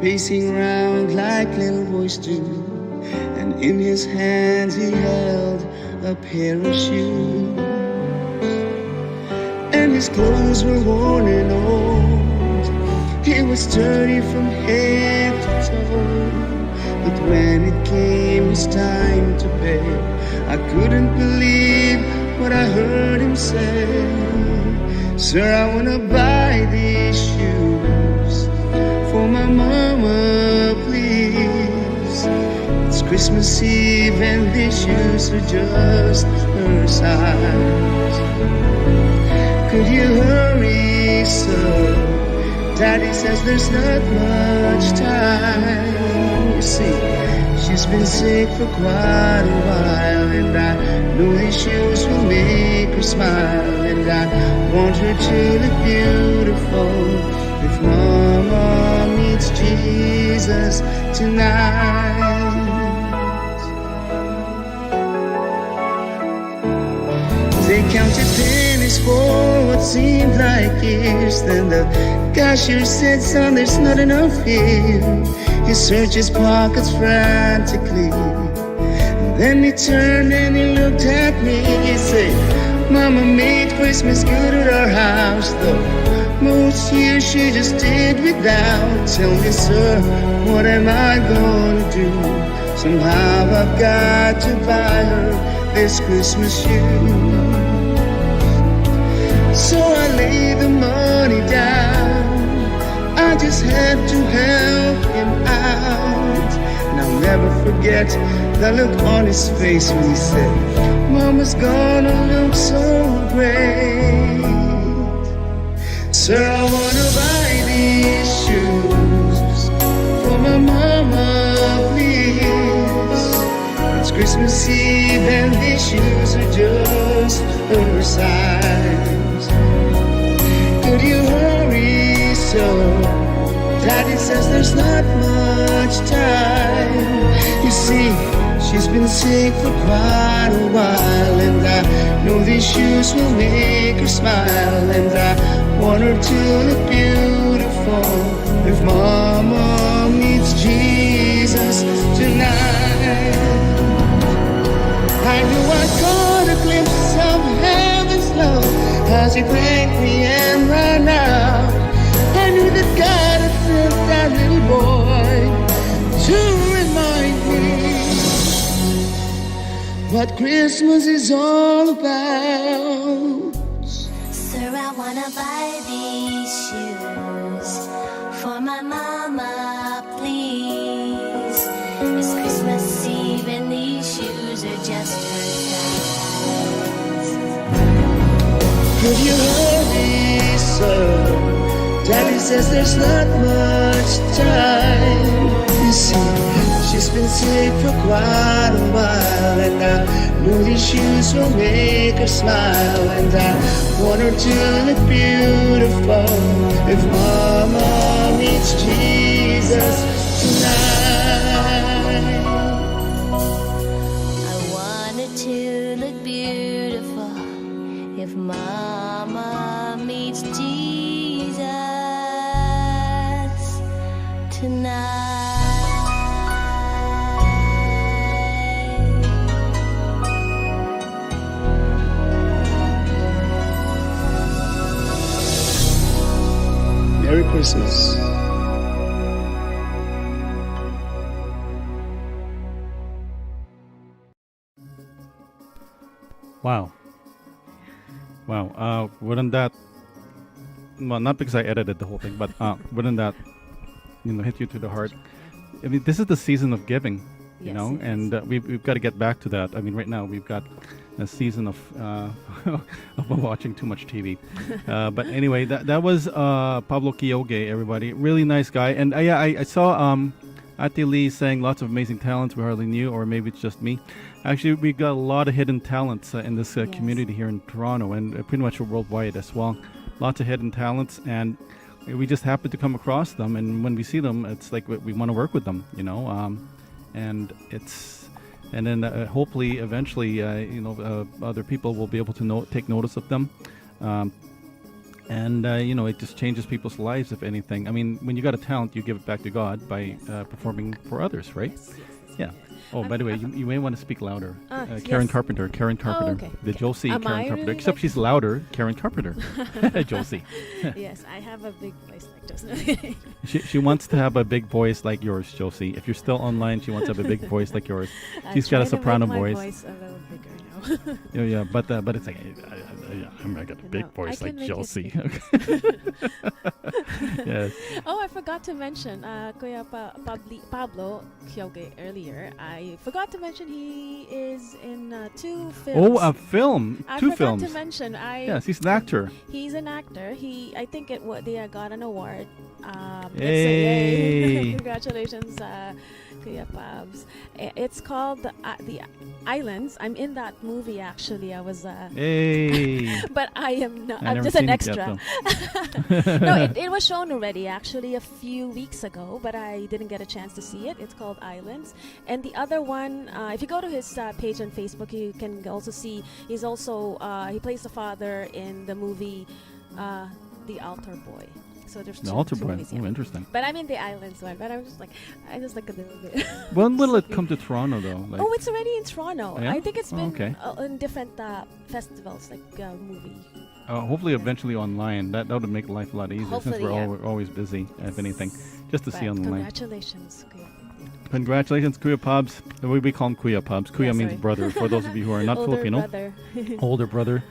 pacing around like little boys do, and in his hands he held a pair of shoes. And his clothes were worn and old, he was dirty from head to toe. But when it came his time to pay, I couldn't believe what I heard him say. Sir, I wanna buy these shoes for my mama, please. It's Christmas Eve and these shoes are just her size. Could you hurry, sir? Daddy says there's not much time. You see, she's been sick for quite a while, and I know these shoes will make her smile. And I want her to look beautiful if Mama meets Jesus tonight. They counted pennies for what seemed like years. Then the cashier said, son, there's not enough here. He searched his pockets frantically. And then he turned and he looked at me. He said, Mama made Christmas good at our house, though most years she just did without. Tell me, sir, what am I gonna do? Somehow I've got to buy her this Christmas shoe. So I laid the money down, I just had to help him out. And I'll never forget the look on his face when he said, Mama's gonna look so great. Sir, I wanna buy these shoes for my mama, please. It's Christmas Eve and these shoes are just her size. Could you hurry, so Daddy says there's not much time. You see, she's been sick for quite a while, and I know these shoes will make her smile. And I want her to look beautiful if Mama meets Jesus tonight. I knew I caught a glimpse of heaven's love as he thanked me and ran out. I knew that God had sent that little boy to remind me what Christmas is all about. Sir, I wanna buy these shoes for my mama, please. It's Christmas Eve and these shoes are just her size. Could you hurry, sir? Daddy says there's not much time. You see, she's been sick for quite a while, and I know these shoes will make her smile. And I want her to look beautiful if Mama meets Jesus tonight. I wanted to look beautiful if Mama meets Jesus tonight. Merry Christmas. Wow. Wow. Wouldn't that well, not because I edited the whole thing, but wouldn't that, hit you to the heart? I mean, this is the season of giving, Yes, it and we've got to get back to that. I mean, right now we've got a season of of watching too much TV. But anyway, that was Pablo Quiogue, everybody. Really nice guy. And I saw Ate Lee saying lots of amazing talents we hardly knew, or maybe it's just me. Actually, we got a lot of hidden talents in this community here in Toronto, and pretty much worldwide as well. Lots of hidden talents, and we just happen to come across them. And when we see them, it's like we want to work with them, and it's, and then hopefully eventually, other people will be able to take notice of them. And it just changes people's lives, if anything. I mean, when you got a talent, you give it back to God by performing for others, right? Yeah. Oh, by the way, you may want to speak louder. Karen Carpenter. okay. The Josie Am Karen I Carpenter. really Except like- she's louder, Karen Carpenter. Josie. Yes, I have a big voice like Josie. She wants to have a big voice like yours, Josie. If you're still online, she wants to have a big voice like yours. She's got a soprano my voice. voice a little bigger now. Yeah, but it's like I'm got a big No, voice I like can make it Josie. big. Yes. Oh, I forgot to mention Kuya Pablo Kyogen earlier. I forgot to mention he is in 2 films. Oh, a film. I 2 forgot films. to mention. Yes, he's an actor. He's an actor. I think they got an award. Hey. Congratulations, Kuya Pabs. It's called the Islands. I'm in that movie actually. I was. Hey. But I am not. I I'm never just an seen it yet, extra. No, it was shown already actually a few weeks ago, but I didn't get a chance to see it. It's called Islands. And the other one, if you go to his page on Facebook, you can also see he's also he plays the father in the movie The Altar Boy. So there's The two Altar Boy. movies, Oh, interesting. But I'm in the Islands one. But I just like a little bit. When will it come to Toronto, though? Like, Oh, it's already in Toronto. Oh, yeah? I think it's Oh, been okay. in different festivals, like movie. hopefully, eventually online. That would make life a lot easier since Hopefully, we're yeah. always busy, if anything. Just to see But online. congratulations, Kuya. Congratulations, Kuya Pubs. We call him Kuya Pubs. Kuya Yeah, means sorry. brother, for those of you who are not Older Filipino. brother. Older brother.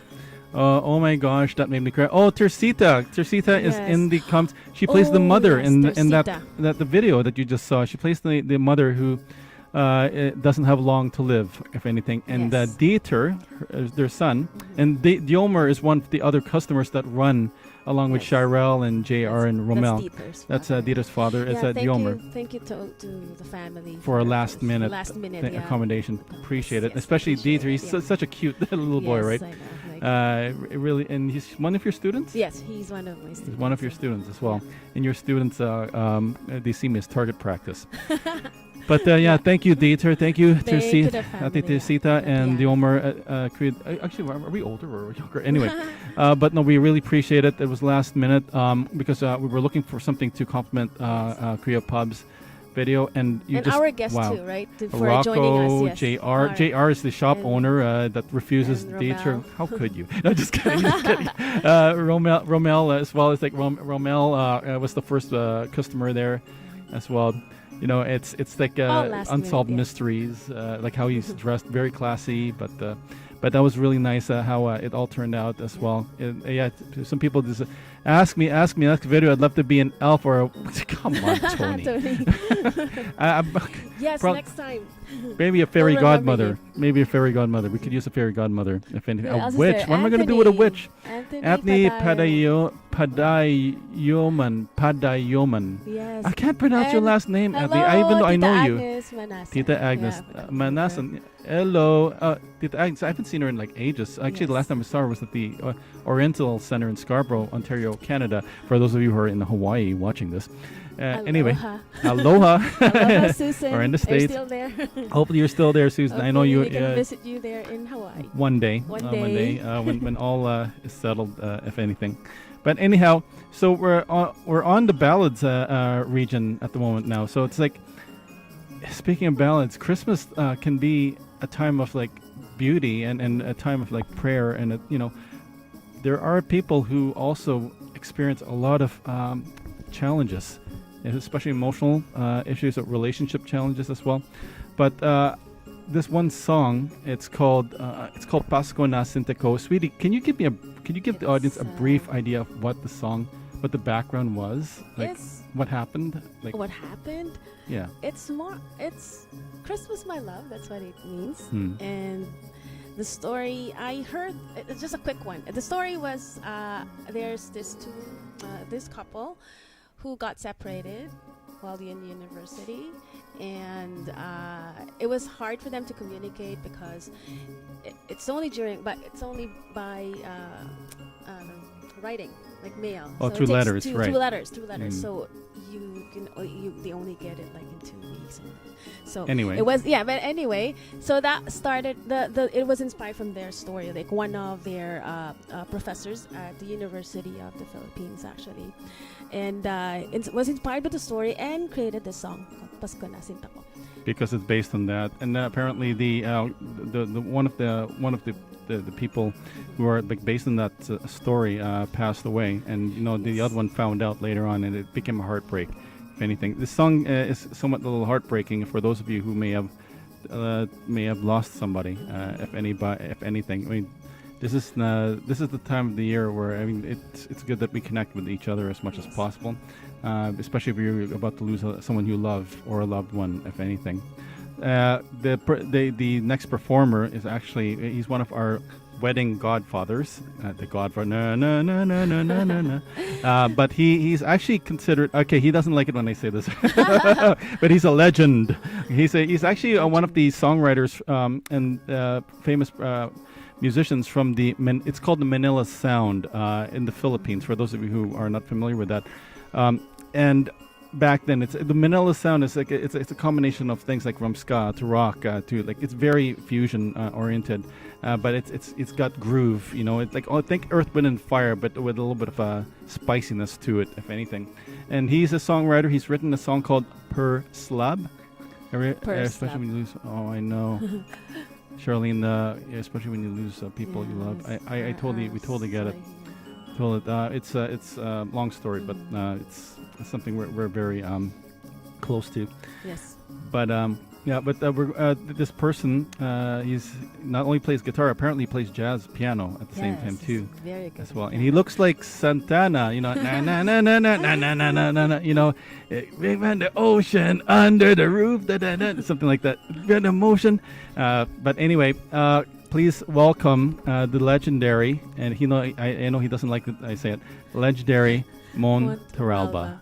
Oh my gosh, that made me cry. Oh, Tersita. Tersita is Yes. in the comments. She plays the Oh, mother yes, in that Tersita. the video that you just saw. She plays the mother who doesn't have long to live, if anything. And Yes. Dieter, their son, and Diomer is one of the other customers that run along with Yes. Chyrell and JR and Rommel. That's Dieter's father. It's thank Diomer. Thank you to the family For a last minute, yeah. accommodation. Appreciate it. Yes, Especially appreciate Dieter. it, He's yeah. such a cute little boy, Yes, right? I know, like- Really, and he's one of your students? yes, he's one of my students. He's one of your students as well. And your students, they see me as target practice. But thank you, Dieter. Thank you, Thank you to the family, Tersita, yeah. and Yeah. Diomer. Actually, are we older or younger? Anyway, but no, we really appreciate it. It was last minute because we were looking for something to complement Korea Pub's video, and you And just our guest wow. too, right? For joining Rocco, us, yes. JR is the shop And- owner that refuses and Dieter. Rommel. How could you? No, just kidding. Just kidding. Rommel, as well as like Rommel was the first customer there, as well. You know, it's like last unsolved minute, yeah. mysteries, like how he's dressed, very classy, but that was really nice how it all turned out as well. Some people just ask me next video. I'd love to be an elf or a come on, Tony. Tony. Yes, Prob- next time. Maybe a fairy We'll remember godmother. you. Maybe a fairy godmother. We could use a fairy godmother, if anything. Who A else is witch. there? What am I going to do with a witch? Anthony Padayoman. Yes. I can't pronounce your And last name, hello, Anthony, even though I know you. Agnes Manasan. Tita Agnes Manasan. Hello. Tita Agnes, I haven't seen her in like ages. Actually, the Yes. last time I saw her was at the Oriental Center in Scarborough, Ontario, Canada. For those of you who are in Hawaii watching this. Anyway, aloha. Aloha, Susan. Or in the Are you States. still there? Hopefully you're still there, Susan. I know Hopefully you. we can visit you there in Hawaii. One day. One One day. day. When all is settled, if anything. But anyhow, so we're on the ballads region at the moment now. So it's like, speaking of ballads, Christmas can be a time of like beauty and a time of like prayer, and there are people who also experience a lot of challenges, especially emotional issues or relationship challenges as well. But this one song. It's called Pasko na Sinteko. Sweetie, can you give the audience a brief idea of what the background was? Like what happened? Like what happened? Yeah. It's Christmas, my love. That's what it means. And the story I heard, it's just a quick one. The story was there's this couple who got separated while in university, and it was hard for them to communicate because it's only by writing, like mail. Oh, so through letters, two right? Two letters. So they only get it like in 2 weeks. So anyway, it was but anyway, so that started it was inspired from their story. Like one of their professors at the University of the Philippines actually, and it was inspired by the story and created this song called Pasko na Sinteko. Because it's based on that, and apparently the one of the people who are like based on that story passed away, and the other one found out later on, and it became a heartbreak. If anything, this song is somewhat a little heartbreaking for those of you who may have lost somebody. If anything, I mean, this is the time of the year where it's good that we connect with each other as much as possible, especially if you're about to lose someone you love or a loved one. If anything, the next performer is actually he's one of our wedding godfathers, the godfather. No. But he's actually considered. Okay, he doesn't like it when I say this, but he's a legend. He's actually one of the songwriters and famous musicians from it's called the Manila Sound in the Philippines. For those of you who are not familiar with that, and back then, the Manila Sound is like it's a combination of things like from ska to rock to like it's very fusion oriented, but it's got groove. It's like think Earth, Wind and Fire, but with a little bit of a spiciness to it, if anything. And he's a songwriter. He's written a song called Per Slab. Especially when you lose. Oh, I know. Charlene, especially when you lose people you love. We totally get it. It's a long story, but it's something we're very close to. Yes. But this person he's not only plays guitar, apparently he plays jazz piano at the same time too. Very good as well. And he looks like Santana, na na na na na na na na na na na, big man, the ocean under the roof, something like that. Good emotion. But anyway, please welcome the legendary, and I know he doesn't like that I say it, legendary Mon Torralba.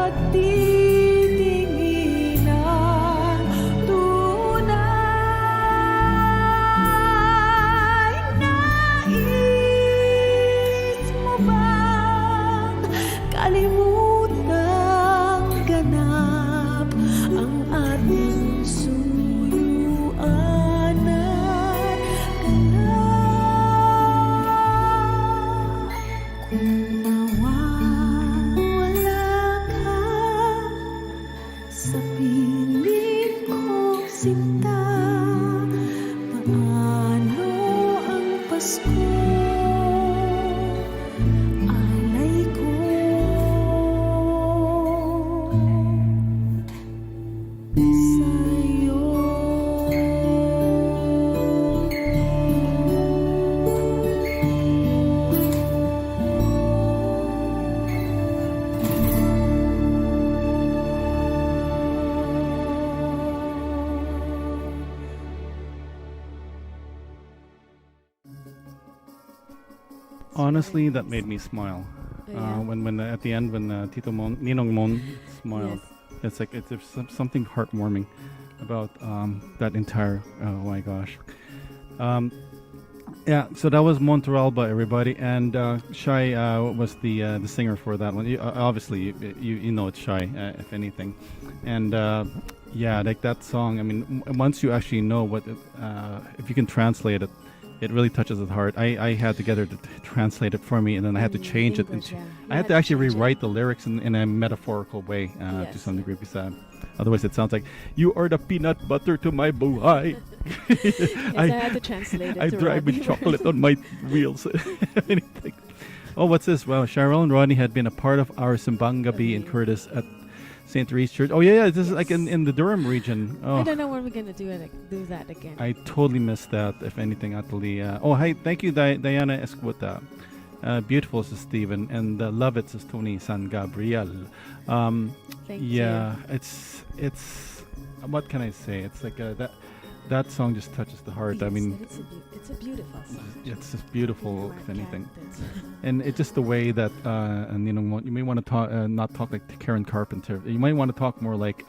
pagtitinginan. Tunay, nais mo bang kalimutang ganap ang ating suyuan at ganap? Kung nawawala ka sa piling kong sinta, paano ang Pasko? Alay ko sa'yo. Honestly, that made me smile. Yeah. When at the end, when Tito Mon, Ninong Mon smiled, it's like there's something heartwarming about that entire. Oh my gosh. Yeah, so that was Mon Torralba, everybody, and Shy was the singer for that one. Obviously, you know it's Shy, if anything, and yeah, like that song. I mean, once you actually know what, if you can translate it, it really touches the heart. I had to get her to translate it for me, and then I had to change English, it. yeah. I had to actually rewrite the lyrics in a metaphorical way to Yes. some degree, because otherwise it sounds like you are the peanut butter to my buhay. Yes, I had to translate it. I to drive with Rodney. chocolate on my wheels. Anything. Oh, what's this? Well, Chyrell and Rodney had been a part of our Simbang Gabi in Curtis at St. Therese Church. Oh, yeah, this is like in the Durham region. Oh, I don't know when we're gonna do that again. I totally missed that, if anything, Atali. Oh, hi, thank you, Diana Escueta. Beautiful, says Steven. And love it, says Tony San Gabriel. Thank yeah, it's what can I say? It's like that song just touches the heart. I Yes, mean, it's a beautiful song. it's just beautiful, More if anything. captains. And it's just the way that you know, you may want to talk, not talk like Karen Carpenter. You might want to talk more like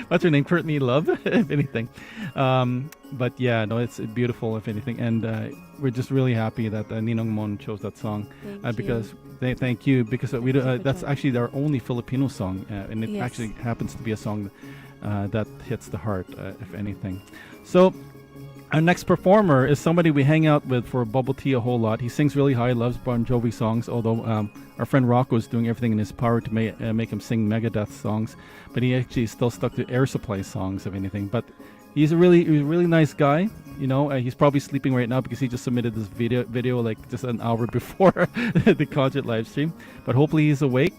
what's her name? Courtney Love, if anything. But yeah, no, it's beautiful, if anything. And we're just really happy that Ninong Mon chose that song Thank because thank you, because we do, Thank you for that's joining. actually our only Filipino song, and it Yes. actually happens to be a song that hits the heart, if anything. So. Our next performer is somebody we hang out with for bubble tea a whole lot. He sings really high, loves Bon Jovi songs, although our friend Rocco is doing everything in his power to make him sing Megadeth songs. But he actually is still stuck to Air Supply songs, if anything. But he's a really nice guy. You know, he's probably sleeping right now because he just submitted this video like just an hour before the concert live stream. But hopefully he's awake.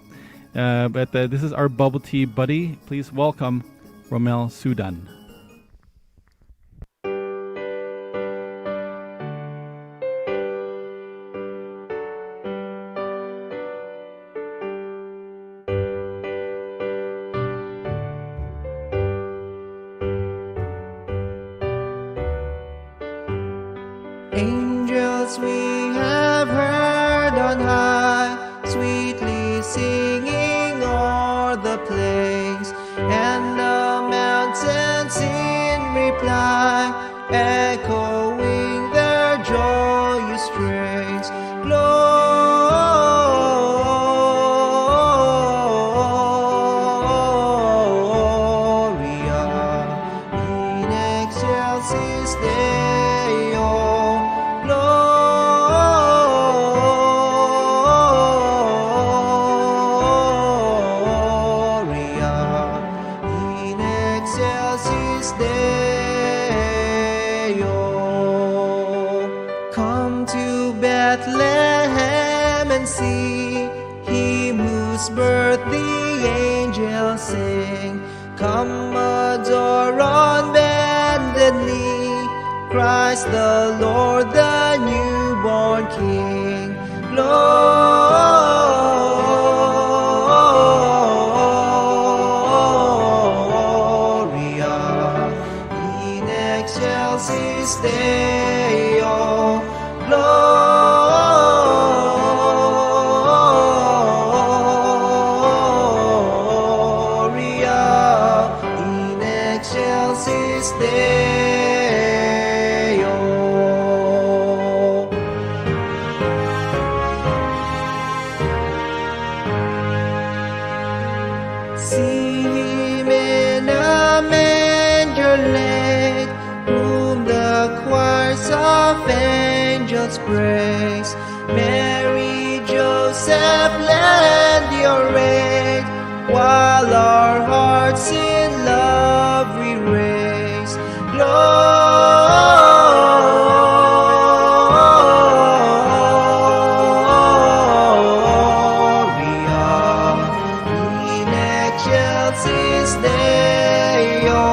But this is our bubble tea buddy. Please welcome Romel Sudan. Angels we have heard on high, sweetly singing o'er the plains, and the mountains in reply, echoing their joyous strains. Gloria in excelsis Deo. Gloria in excelsis Deo. Come to Bethlehem and see Him whose birth the angels sing. Come adore on bended knee Christ the Lord, the newborn King. Gloria in excelsis Deo. angels praise. Mary, Joseph, lend your aid, while our hearts in love we raise. Gloria in excelsis Deo.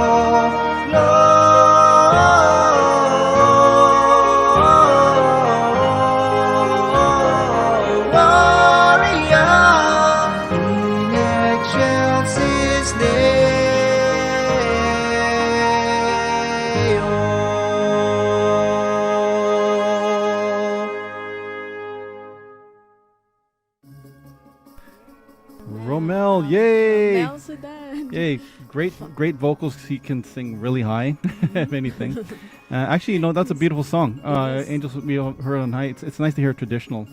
Rommel, yay! Romel Sudan. Yay! Great vocals. He can sing really high, if anything. Actually, that's a beautiful song. It is. Angels We Heard on High. It's nice to hear traditional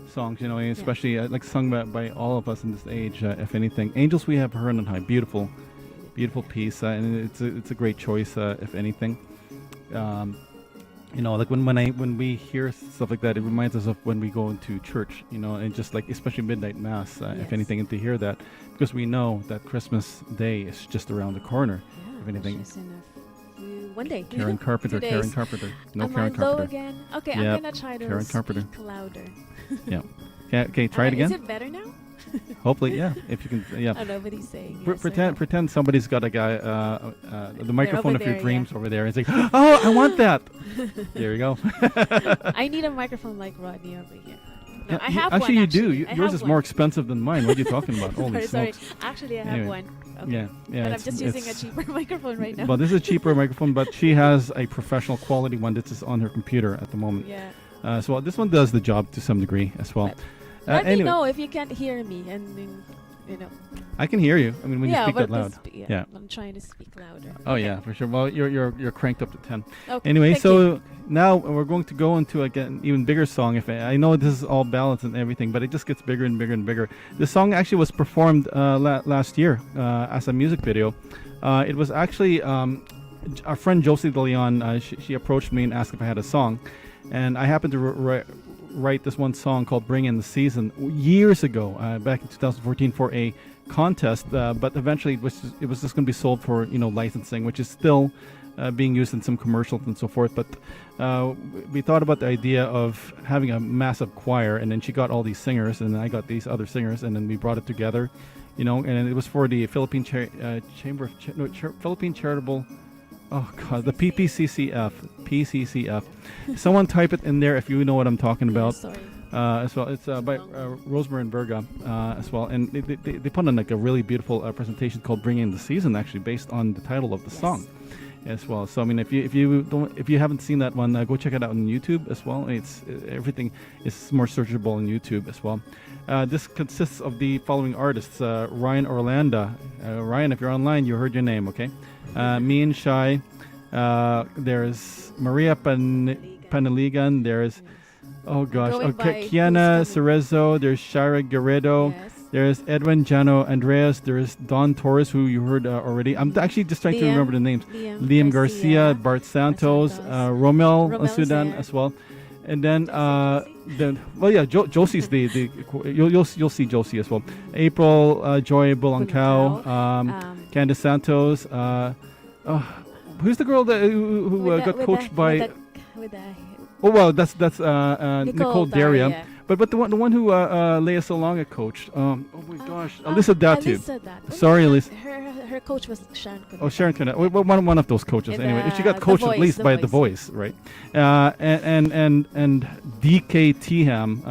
songs, especially like sung by all of us in this age. If anything, Angels We Have Heard on High. Beautiful piece, and it's a great choice. If anything, like when we hear stuff like that, it reminds us of when we go into church, and just like especially midnight mass, if anything, and to hear that, because we know that Christmas Day is just around the corner. If anything, Just in one day. Karen Carpenter, 2 days. Karen Carpenter, no Am Karen I low Carpenter. again? Okay, Yep, I'm gonna try to Karen speak Carpenter. louder. Yeah. Okay, try it again. Is it better now? Hopefully, yeah. If you can, yeah. Oh, nobody's saying. yes or Pretend, no. pretend somebody's got a guy, the microphone of over your there, dreams over there. It's like, oh, I want that. There you go. I need a microphone like Rodney over here. No, Yeah, I have actually, one. you do. I Yours have is one. more expensive than mine. What are you talking about? Holy sorry. smokes! Actually, I have Anyway. one. Okay. Yeah. But I'm it's- just using a it's- cheaper microphone right now. Well, this is a cheaper microphone, but she has a professional quality one that's just on her computer at the moment. Yeah. So this one does the job to some degree as well. But let me anyway, know if you can't hear me, and then, I can hear you. I mean, when you yeah, speak but that loud. yeah, I'm trying to speak louder. Oh Okay. yeah, for sure. Well, you're cranked up to 10. Okay, Anyway, thank so you. now we're going to go into an even bigger song. If I know this is all ballads and everything, but it just gets bigger and bigger and bigger. This song actually was performed last year as a music video. It was actually our friend Josie De Leon. She approached me and asked if I had a song, and I happened to write this one song called "Bring in the Season" years ago, back in 2014 for a contest. But eventually, it was just going to be sold for licensing, which is still being used in some commercials and so forth. But we thought about the idea of having a massive choir, and then she got all these singers, and then I got these other singers, and then we brought it together, and it was for the Philippine Chamber of Philippine Charitable. Oh God, the PCCF. Someone type it in there if you know what I'm talking about. Sorry. As well, it's by Rosemary and Berga as well, and they put on like a really beautiful presentation called "Bring in the Season," actually based on the title of the song as well. So I mean, if you haven't seen that one, go check it out on YouTube as well. Everything is more searchable on YouTube as well. This consists of the following artists: Ryan Orlando. Ryan, if you're online, you heard your name, okay? Me and Shy. There's Maria Panaligan. There's Kiana Cerezo. There's Shira Guerrero. Yes. There's Edwin Jano Andreas. There's Don Torres, who you heard already. I'm actually just trying to remember the names. Liam Garcia, Bart Santos, Romel Sudan as well. And then Josie's you'll see Josie as well. April Joy Bulancao, Candace Santos. Who's the girl who got coached by? That's Nicole Daria. Yeah. But the one who Leia Solonga coached. Oh my gosh, Alyssa Datu. Sorry, Alyssa. Her coach was Sharon Cuneta. Oh, Sharon Cuneta. One of those coaches. Anyway, she got coached at least by The Voice, right? And DK Tiham,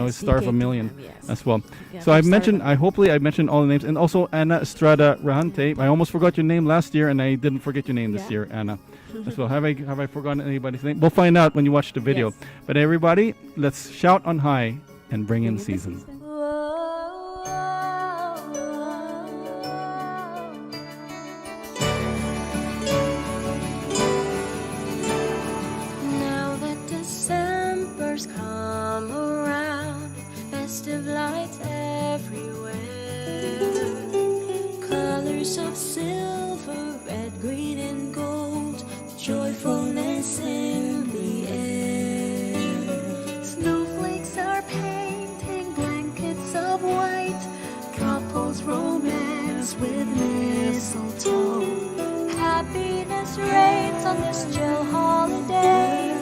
is Star of a Million as well. Yeah, So I mentioned. Hopefully I mentioned all the names, and also Anna Estrada Rahante. I almost forgot your name last year, and I didn't forget your name this year, Anna. As well. Have I forgotten anybody's name? We'll find out when you watch the video. Yes. But everybody, let's shout on high and bring in season. Now that December's come around, festive lights everywhere, colors of silver, red, green, and gold, joyfulness in the air. spells romance with mistletoe. Happiness reigns on this chill holiday.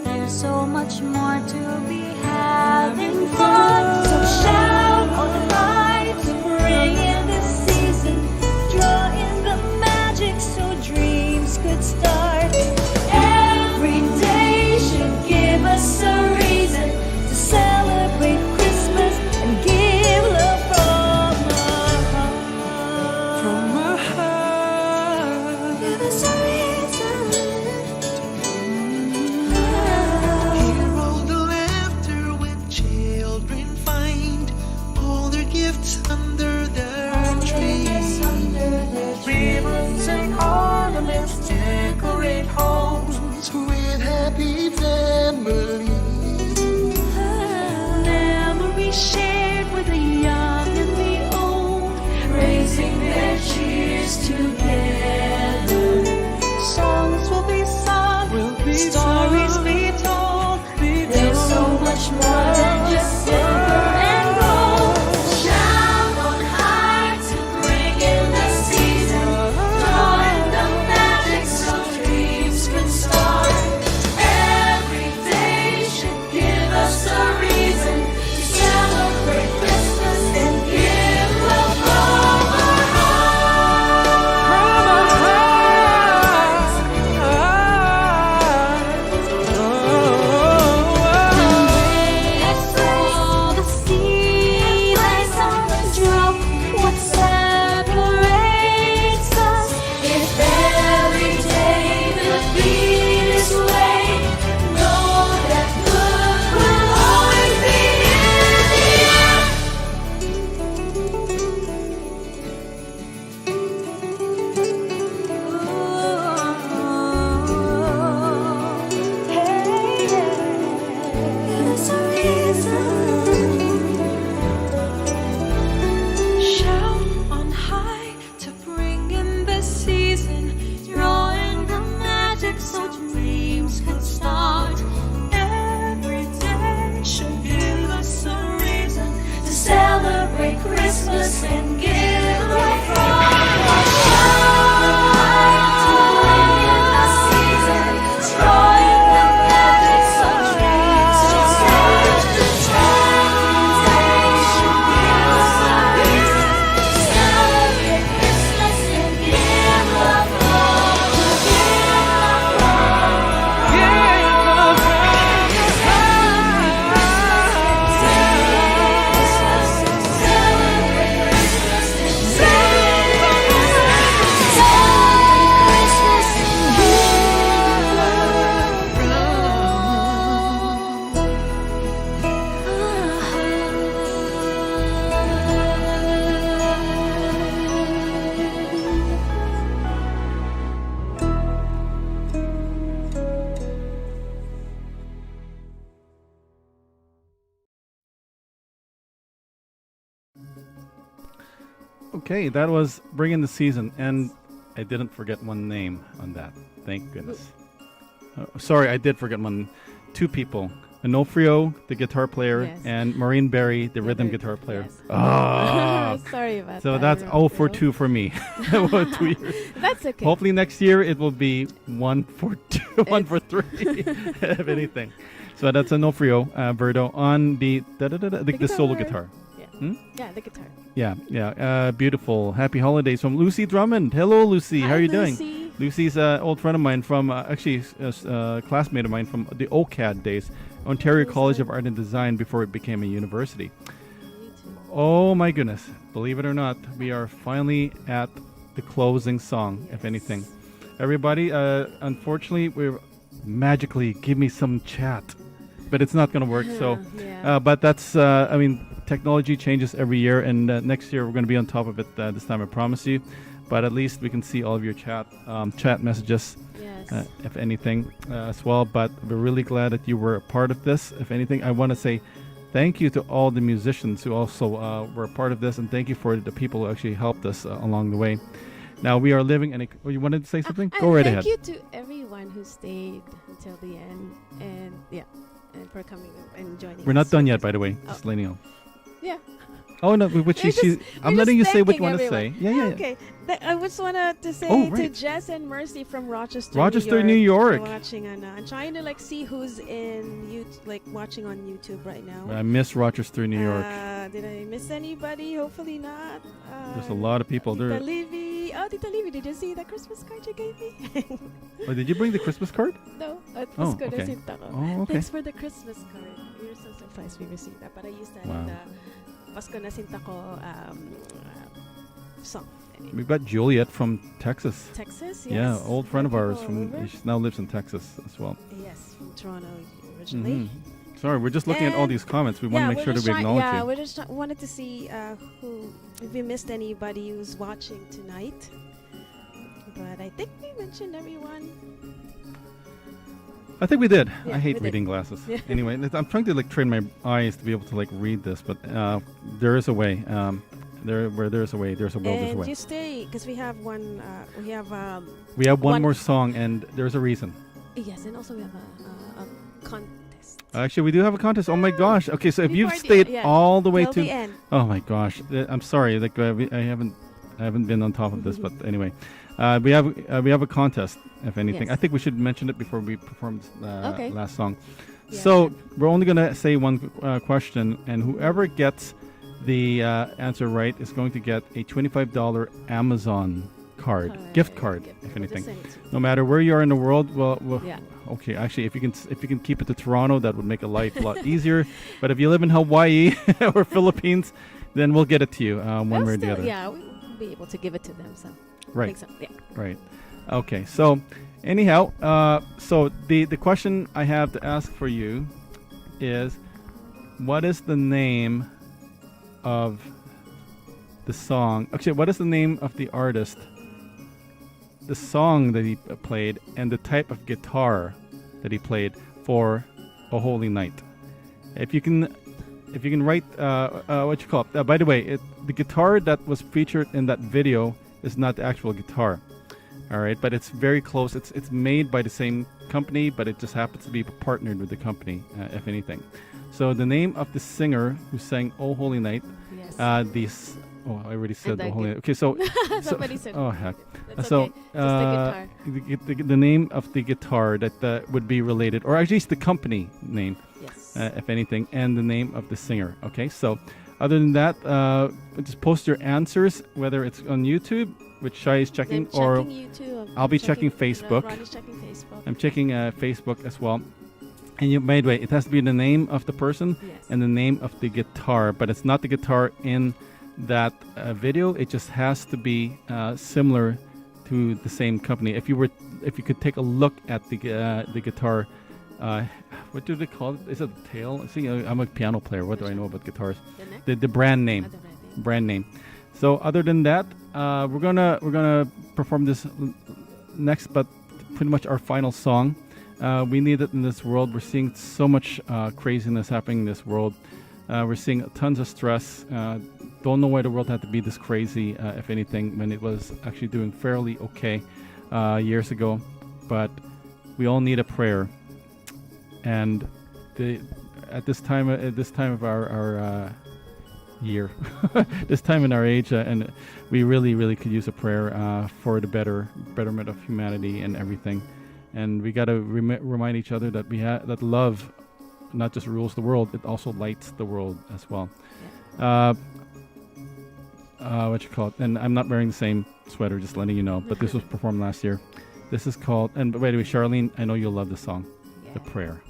There's so much more to be having fun. So shout on high to bring in this season. Draw in the magic so dreams could start. Every day should give us a reason to celebrate Christmas and give love from our heart. From our heart. Give us a reason. Hear all the laughter when children find all their gifts under their tree. Ribbons and ornaments decorate homes with happy family. Memories shared with the young and the old, raising their cheers together. Songs will be sung, stories be told. There's so much more than just silver and gold. Shout on high to bring in the season, drawing the magic so dreams can start. Every day should give us a reason to celebrate Christmas and give love from our hearts. Let's all the seasons on the drum. What separates us? If every day could be this way, know that good will always be Shout on high to bring in the season, drawing the magic so dreams can start. Every day should give us a reason to celebrate Christmas and give love from our heart. To bring in the season, drawing the magic so dreams can start. Every day should give us a reason to celebrate Christmas and give love from Okay, that was Bring in the Season, and I didn't forget one name on that. Thank goodness. Sorry, I did forget two people. Onofrio, the guitar player, Yes. and Maureen Berry, the rhythm guitar player. Yes. Ah, Sorry about that. so that's 0 for 2 for me. 2 years. That's okay. Hopefully next year it will be 1 for 2, 1 for 3, if anything. So that's Onofrio, Verdo on the solo guitar. Yeah. Hmm? Yeah, the guitar. Yeah. Beautiful. Happy holidays from Lucy Drummond. Hello, Lucy. How are you doing? Lucy. Lucy's an old friend of mine from, actually, a classmate of mine from the OCAD days, Ontario College of Art and Design, before it became a university. Oh my goodness. Believe it or not, we are finally at the closing song, if anything. Everybody, unfortunately, we're magically give me some chat. But it's not going to work. So, Yeah. but that's, I mean, technology changes every year, and next year we're going to be on top of it this time, I promise you. But at least we can see all of your chat messages, Yes. if anything, as well. But we're really glad that you were a part of this. If anything, I want to say thank you to all the musicians who also were a part of this, and thank you for the people who actually helped us along the way. Now we are living in a... Oh, you wanted to say something? Go right ahead. Thank you to everyone who stayed until the end, and yeah, and for coming and joining. We're not us. done yet, by the way. Oh. Just letting you know. Yeah. Oh no, but I'm letting you say what you want to say. Yeah. Okay. I just wanted to say Oh, to right. Jess and Mercy from Rochester, New York. They're watching and I'm trying to like see who's in YouTube, like watching on YouTube right now. I miss Rochester, New York. Did I miss anybody? Hopefully not. There's a lot of people Tita there. Livy. Oh, Tita Livy, did you see the Christmas card you gave me? Oh, did you bring the Christmas card? No. Oh, Okay. okay. Oh, okay. Thanks for the Christmas card. We were so surprised we received that, but I used that in the Pasko na Sinta Ko song. We've got Juliet from Texas. Texas, yes. Yeah, old friend of ours. People over. She now lives in Texas as well. Yes, from Toronto originally. Sorry, we're just looking at all these comments. We want to make sure that we acknowledge you. We just wanted to see if we missed anybody who's watching tonight. But I think we mentioned everyone. I think we did. Yeah, I hate we reading did. glasses. Anyway, I'm trying to like train my eyes to be able to like read this, but there is a way. Where there's a way, there's a will, there's a And way. you stay because we have one. We have one more song, and there's a reason. Yes, and also we have a contest. Actually, we do have a contest. Oh my gosh! Okay, so if you've Before stayed the- yeah, all the way till to, the end. oh my gosh, I'm sorry. Like I haven't been on top of this, but anyway, we have a contest. If anything, Yes. I think we should mention it before we perform Okay. last song. Yeah. So we're only gonna say one question, and whoever gets the answer right is going to get a $25 Amazon gift card, if anything. No matter where you are in the world, well, Yeah. okay. Actually, if you can keep it to Toronto, that would make a life a lot easier. But if you live in Hawaii or Philippines, then we'll get it to you one way or the other. Yeah, we'll be able to give it to them. So Right. I think so. Yeah. Right. Okay. So, anyhow, so the question I have to ask for you is, what is the name of the song? Actually, what is the name of the artist, the song that he played, and the type of guitar that he played for "O Holy Night"? If you can write what you call it. By the way, the guitar that was featured in that video is not the actual guitar. All right, but it's very close. It's made by the same company, but it just happens to be partnered with the company, if anything. So the name of the singer who sang "Oh Holy Night," Yes. I already said And "Oh Holy the Night." Okay, so Somebody said. oh heck. That's So okay. Just the guitar. the name of the guitar that would be related, or actually it's the company name, Yes. if anything, and the name of the singer. Okay, so other than that, just post your answers, whether it's on YouTube, which Shai is checking, I'm or checking YouTube. I'll be checking Facebook. Ronnie's checking Facebook. I'm checking Facebook as well. And by the way, it has to be the name of the person Yes. and the name of the guitar, but it's not the guitar in that video. It just has to be similar to the same company. If you could take a look at the guitar, what do they call it? Is it the tail? See, I'm a piano player. What do I know about guitars? The neck? The brand name. Oh, the brand name. Brand name. So other than that, we're gonna perform this next, but pretty much our final song. We need it in this world. We're seeing so much craziness happening in this world. We're seeing tons of stress. Don't know why the world had to be this crazy, if anything, when it was actually doing fairly okay years ago. But we all need a prayer. And at this time of our year, this time in our age, and we really could use a prayer for the betterment of humanity and everything. And we got to remind each other that that love not just rules the world; it also lights the world as well. Yeah. What you call it? And I'm not wearing the same sweater, just letting you know. But this was performed last year. This is called. And by the way, Charlene, I know you'll love this song, Yeah. "The Prayer."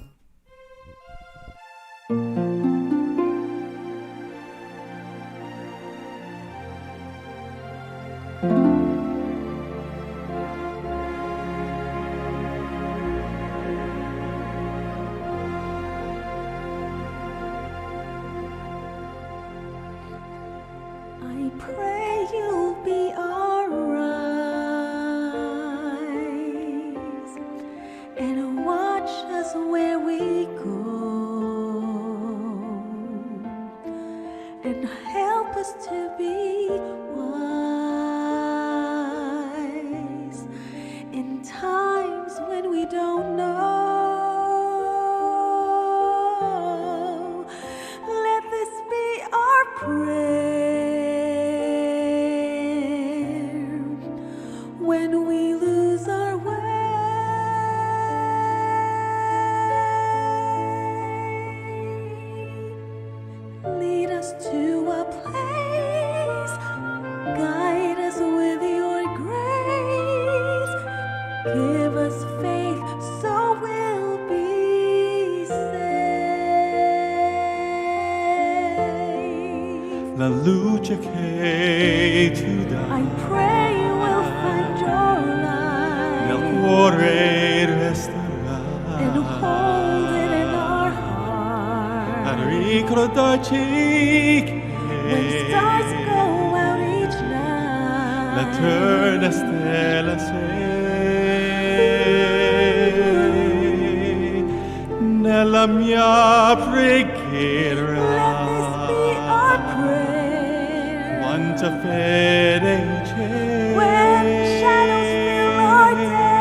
I pray you'll be alright and watch us where when we lose our way. Lead us to a place, guide us with your grace, give us faith so we'll be saved. La luce che tu dai I pray we'll find your nel light cuore resterà and hold it in our a heart. ricordarci When stars che go out each night, l'eterna stella sei nella mia preghiera. let this be our prayer. Quanta fede c'è When shadows fill our day,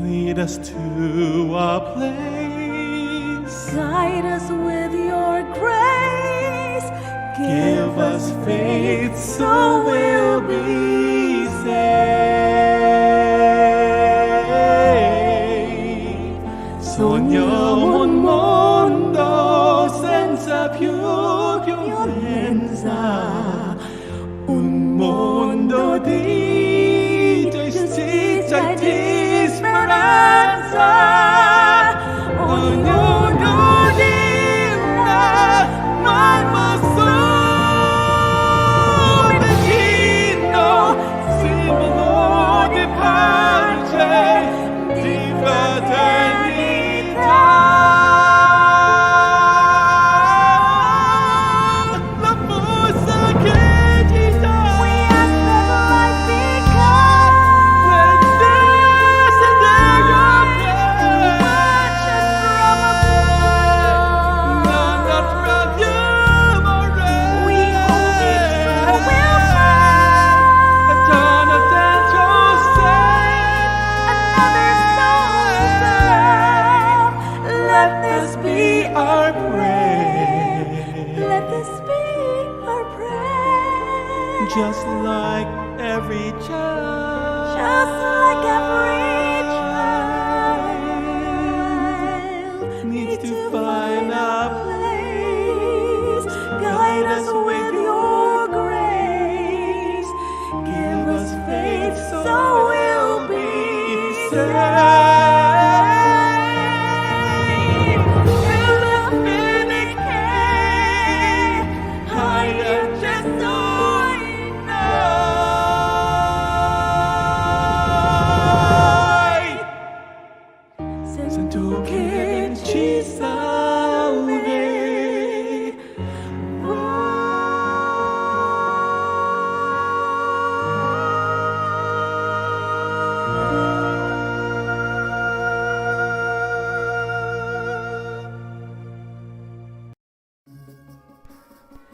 lead us to a place, guide us with your grace, give us faith so we'll be saved. Sogniamo un mondo senza più violenza, un mondo di giustizia e di speranza. Ognuno dirà mai un destino simbolo di pace, di fraternità. La forza che ci dà we ask that life become let this and there your much as from above. none of amore. We hope it so will A dawn of another soul's love. Let this be our prayer. Let this be our prayer. Just like every child. Just like every child needs to find a place. Guide us with your grace. Give us faith so we'll be saved. Through the finic higher just so Sento che ci salvi.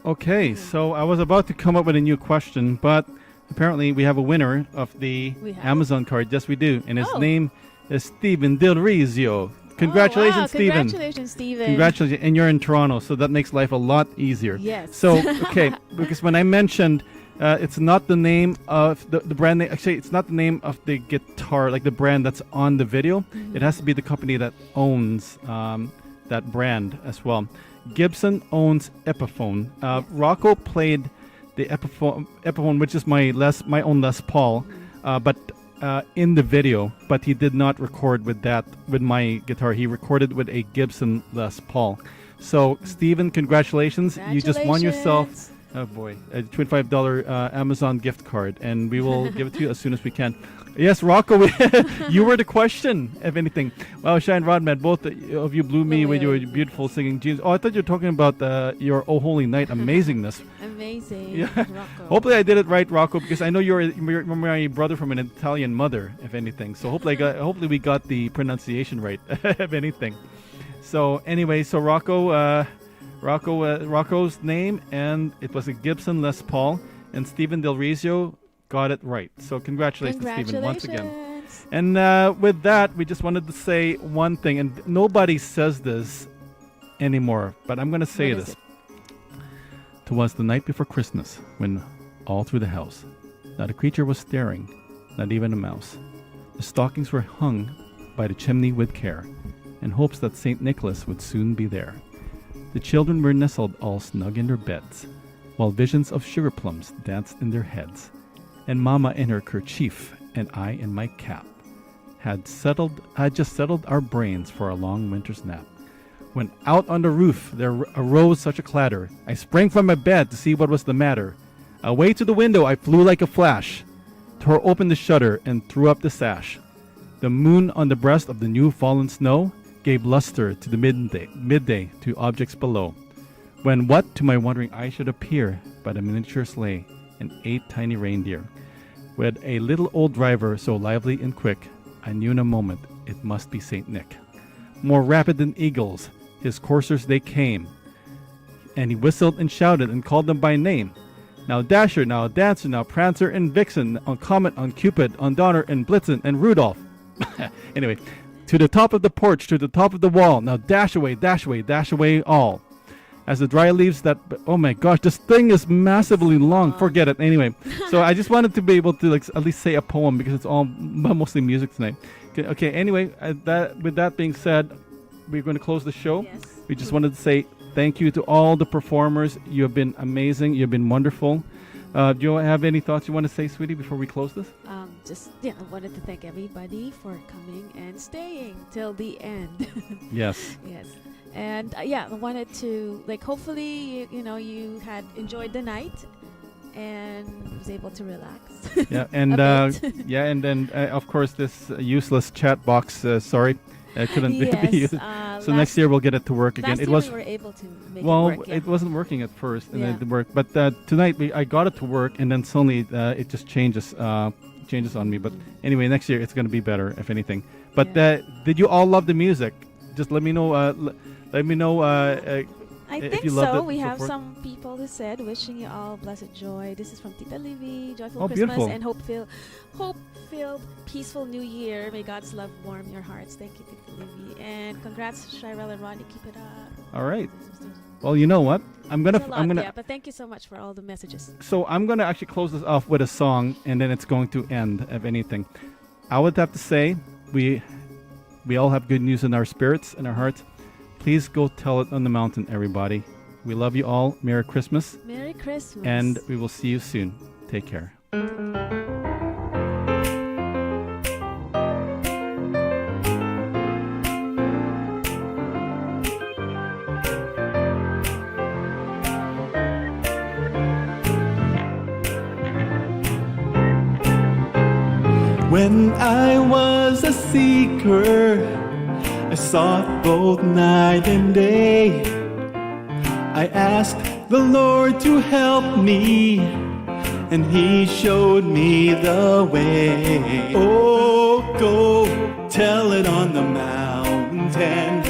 Okay, so I was about to come up with a new question, but apparently we have a winner of the We have? Amazon card. Yes, we do. And his Oh. name is Steven Del Rizio. Congratulations, oh, wow. Steven. Congratulations, Steven. Congratulations. And you're in Toronto, so that makes life a lot easier. Yes. So, okay, because when I mentioned it's not the name of the brand name, actually, it's not the name of the guitar, like the brand that's on the video. Mm-hmm. It has to be the company that owns that brand as well. Gibson owns Epiphone. Rocco played the Epiphone, which is my own Les Paul, but in the video. But he did not record with my guitar. He recorded with a Gibson Les Paul. So, Steven, congratulations! You just won yourself. Oh boy, a $25 Amazon gift card, and we will give it to you as soon as we can. Yes, Rocco, you were the question, if anything. Wow, ChyRod, man, both of you blew me with your beautiful singing jeans. Oh, I thought you were talking about your Oh Holy Night amazingness. Amazing. Yeah. Rocco. Hopefully I did it right, Rocco, because I know you're my brother from an Italian mother, if anything. So hopefully we got the pronunciation right, if anything. So anyway, so Rocco's name, and it was a Gibson Les Paul, and Steven Del Rizio got it right. So congratulations, Steven, once again. And with that, we just wanted to say one thing, and nobody says this anymore, but I'm going to say this. 'Twas the night before Christmas when all through the house Not a creature was staring, not even a mouse. The stockings were hung by the chimney with care, in hopes that St. Nicholas would soon be there. The children were nestled all snug in their beds, while visions of sugar plums danced in their heads. And Mama in her kerchief, and I in my cap, had just settled our brains for a long winter's nap. When out on the roof there arose such a clatter, I sprang from my bed to see what was the matter. Away to the window I flew like a flash, tore open the shutter and threw up the sash. The moon on the breast of the new fallen snow gave luster to the midday to objects below. When what to my wondering eye should appear but a miniature sleigh and 8 tiny reindeer, with a little old driver so lively and quick, I knew in a moment it must be Saint Nick. More rapid than eagles, his coursers they came, and he whistled and shouted and called them by name. Now Dasher, now Dancer, now Prancer and Vixen, on Comet, on Cupid, on Donner and Blitzen and Rudolph. Anyway, to the top of the porch, to the top of the wall, now dash away all. As the dry leaves that, oh my gosh, this thing is massively long. Forget it. Anyway, so I just wanted to be able to at least say a poem because it's all mostly music tonight. Okay. Anyway, with that being said, we're going to close the show. Yes. We just wanted to say thank you to all the performers. You have been amazing. You've been wonderful. Do you have any thoughts you want to say, sweetie, before we close this? I wanted to thank everybody for coming and staying till the end. Yes. Yes. And I wanted to hopefully you had enjoyed the night and was able to relax. Yeah, and and then of course this useless chat box. Sorry, couldn't be used. So next year we'll get it to work again. It was we were able to make it work. It wasn't working at first, and then it worked. But tonight I got it to work, and then suddenly it just changes on me. But anyway, next year it's going to be better, if anything. But did you all love the music? Just let me know. Let me know I if think you loved so. it. We have forth. some people who said, wishing you all blessed joy. This is from Tita Livy. Joyful Oh, Christmas beautiful. and hope-filled, peaceful New Year. May God's love warm your hearts. Thank you, Tita Livy. And congrats, Chyrell and Rodney. Keep it up. All right. Well, you know what? I'm gonna. But thank you so much for all the messages. So I'm gonna actually close this off with a song, and then it's going to end. If anything, I would have to say we all have good news in our spirits, in our hearts. Please go tell it on the mountain, everybody. We love you all. Merry Christmas. Merry Christmas. And we will see you soon. Take care. When I was a seeker, I sought both night and day. I asked the Lord to help me, and He showed me the way. Oh, go tell it on the mountain,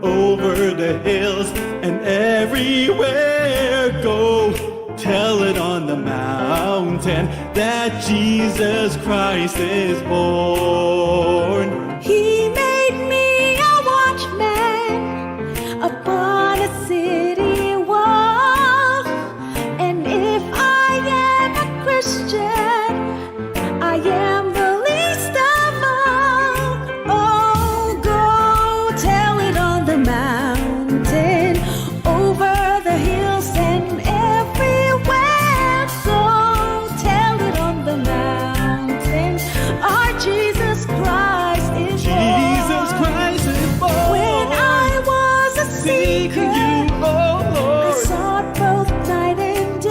over the hills and everywhere. Go tell it on the mountain that Jesus Christ is born. He made me a watchman upon a city wall. And if I am a Christian, I am the least of all. Oh, go tell it on the mountain, over the hills and everywhere. Go tell it on the mountain, our Jesus Christ is Jesus Christ is born. When I was a seeker, you, oh I Lord, sought both night and day.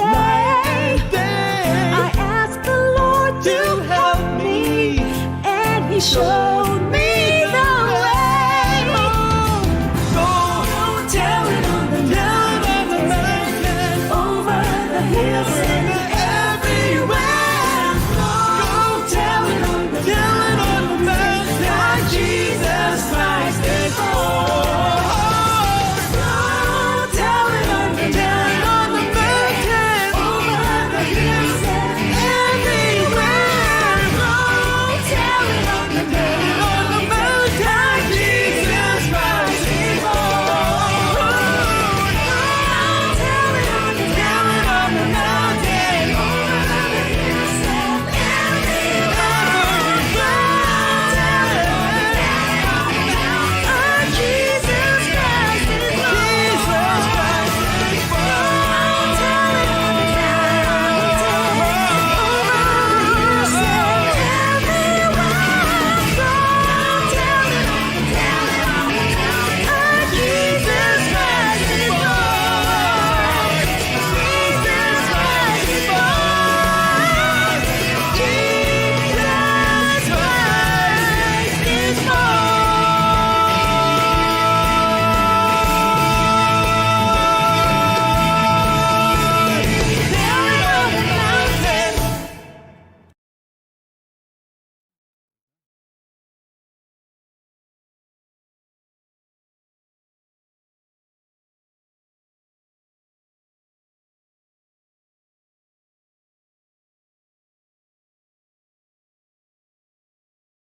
I asked the Lord to help me, and He showed me the way. Go tell it on the mountain, over the hills